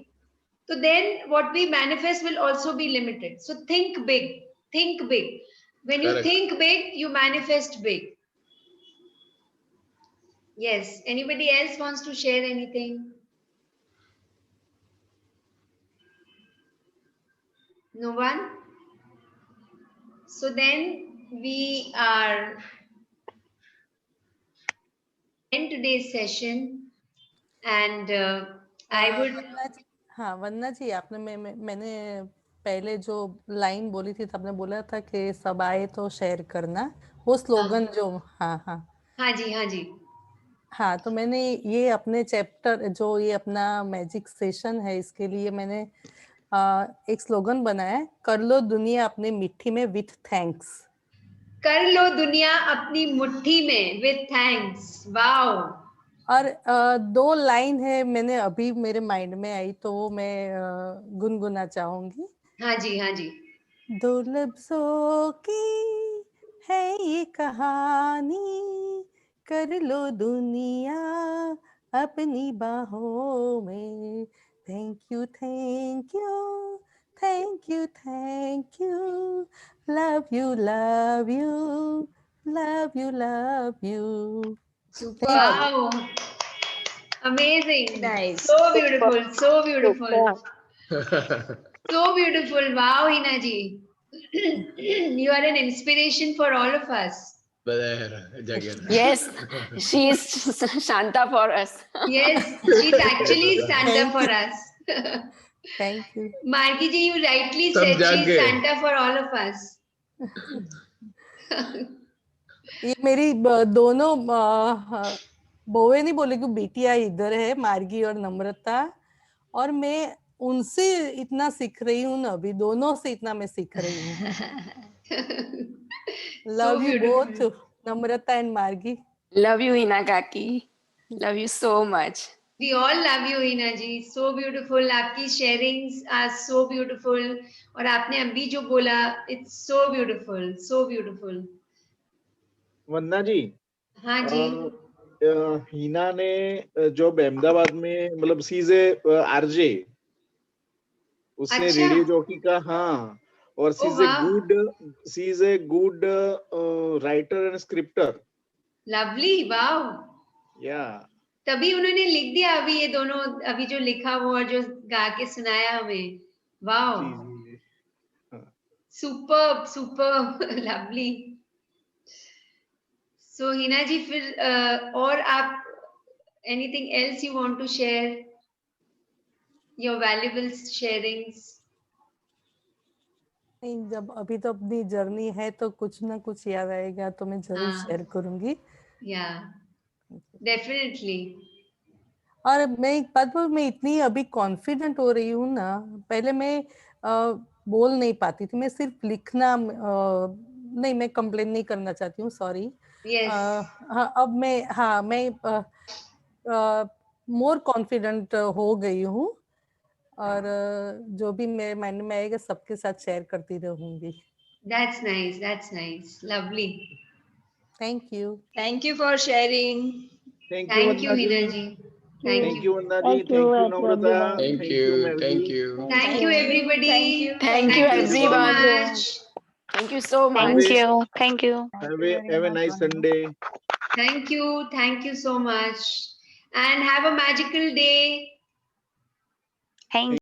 तो then what we manifest will also be limited. So think big. Think big. When you Correct. think big, you manifest big. Yes. Anybody else wants to share anything? No one? So then we are in today's session, and I would. हाँ वंदना जी, आपने मैंने पहले जो line बोली थी, आपने बोला था कि सब आए तो शेयर करना, वो स्लोगन जो, हाँ हाँ हाँ जी, हाँ जी. हाँ, तो मैंने ये अपने चैप्टर, जो ये अपना मैजिक सेशन है, इसके लिए मैंने एक स्लोगन बनाया है, कर लो दुनिया अपनी मिट्टी में विथ थैंक्स. कर लो दुनिया अपनी मुट्ठी में विथ थैंक्स. वाओ. और 2 लाइन है, मैंने अभी मेरे माइंड में आई तो वो मैं गुनगुना चाहूंगी. हाँ जी, हाँ जी. 2 लफ्जों की है ये कहानी, कर लो दुनिया अपनी बाहों में. Thank you thank you thank you thank you, love you love you love you love you. Wow. Amazing. Nice. So beautiful. So beautiful. Super. So beautiful. Wow, Hina ji. You are an inspiration for all of us. Yes, she is Shanta for us. Yes, she's actually Santa for us. Thank you. Margi ji, you rightly सब said जाग she's गए. Santa for all of us. ये मेरी दोनों बहुएं नहीं बोले कि बेटियां इधर है, मार्गी और नम्रता, और मैं उनसे इतना सीख रही हूँ ना, अभी दोनों से इतना मैं सीख रही हूँ. Love you both Namrata and मार्गी. Love you, Hina Kaki. Love you so much. We all love you, Hina ji. So beautiful. आपकी sharings are so beautiful. और आपने अभी जो बोला, it's so beautiful. So beautiful. वंदना जी, हाँ जी। हिना ने जॉब अहमदाबाद में, मतलब सी इज ए आरजे, उसने अच्छा। रेडियो जॉकी का, हाँ, और सी ओ इज ए वाह, good writer and scripture. Lovely, वाह। या तभी उन्होंने लिख दिया अभी ये दोनों, अभी जो लिखा वो और जो गा के सुनाया हमें। वाह, जी जी जी। Super super, lovely. So Heena ji, फिर और आप anything else you want to share, your valuable sharings? नहीं, जब अभी तो अपनी जर्नी है तो कुछ ना कुछ याद आएगा तो मैं जरूर हाँ। शेयर करूंगी। या डेफिनेटली। और मैं एक बात बोल, मैं इतनी अभी कॉन्फिडेंट हो रही हूँ ना, पहले मैं बोल नहीं पाती थी, मैं सिर्फ लिखना नहीं, मैं कंप्लेन नहीं करना चाहती हूँ, सॉरी। यस। हाँ, अब मैं मोर कॉन्फिडेंट हो गई हूँ, और जो भी मेरे माइंड में आएगा सबके साथ शेयर करती रहूंगी। That's nice, that's nice, lovely. Thank you. Thank you for sharing. Thank you thank Vandana you ji, Hina ji, thank thank you, you Vandana ji, Thank you, thank you everyone. Namrata, Thank thank you you. Mehvi, Thank you. Thank you everybody, Thank you. Thank you, thank you so everyone. मच, Thank you so Have much. a Thank you. have a nice Sunday. Thank you so much, and have a magical day. Thank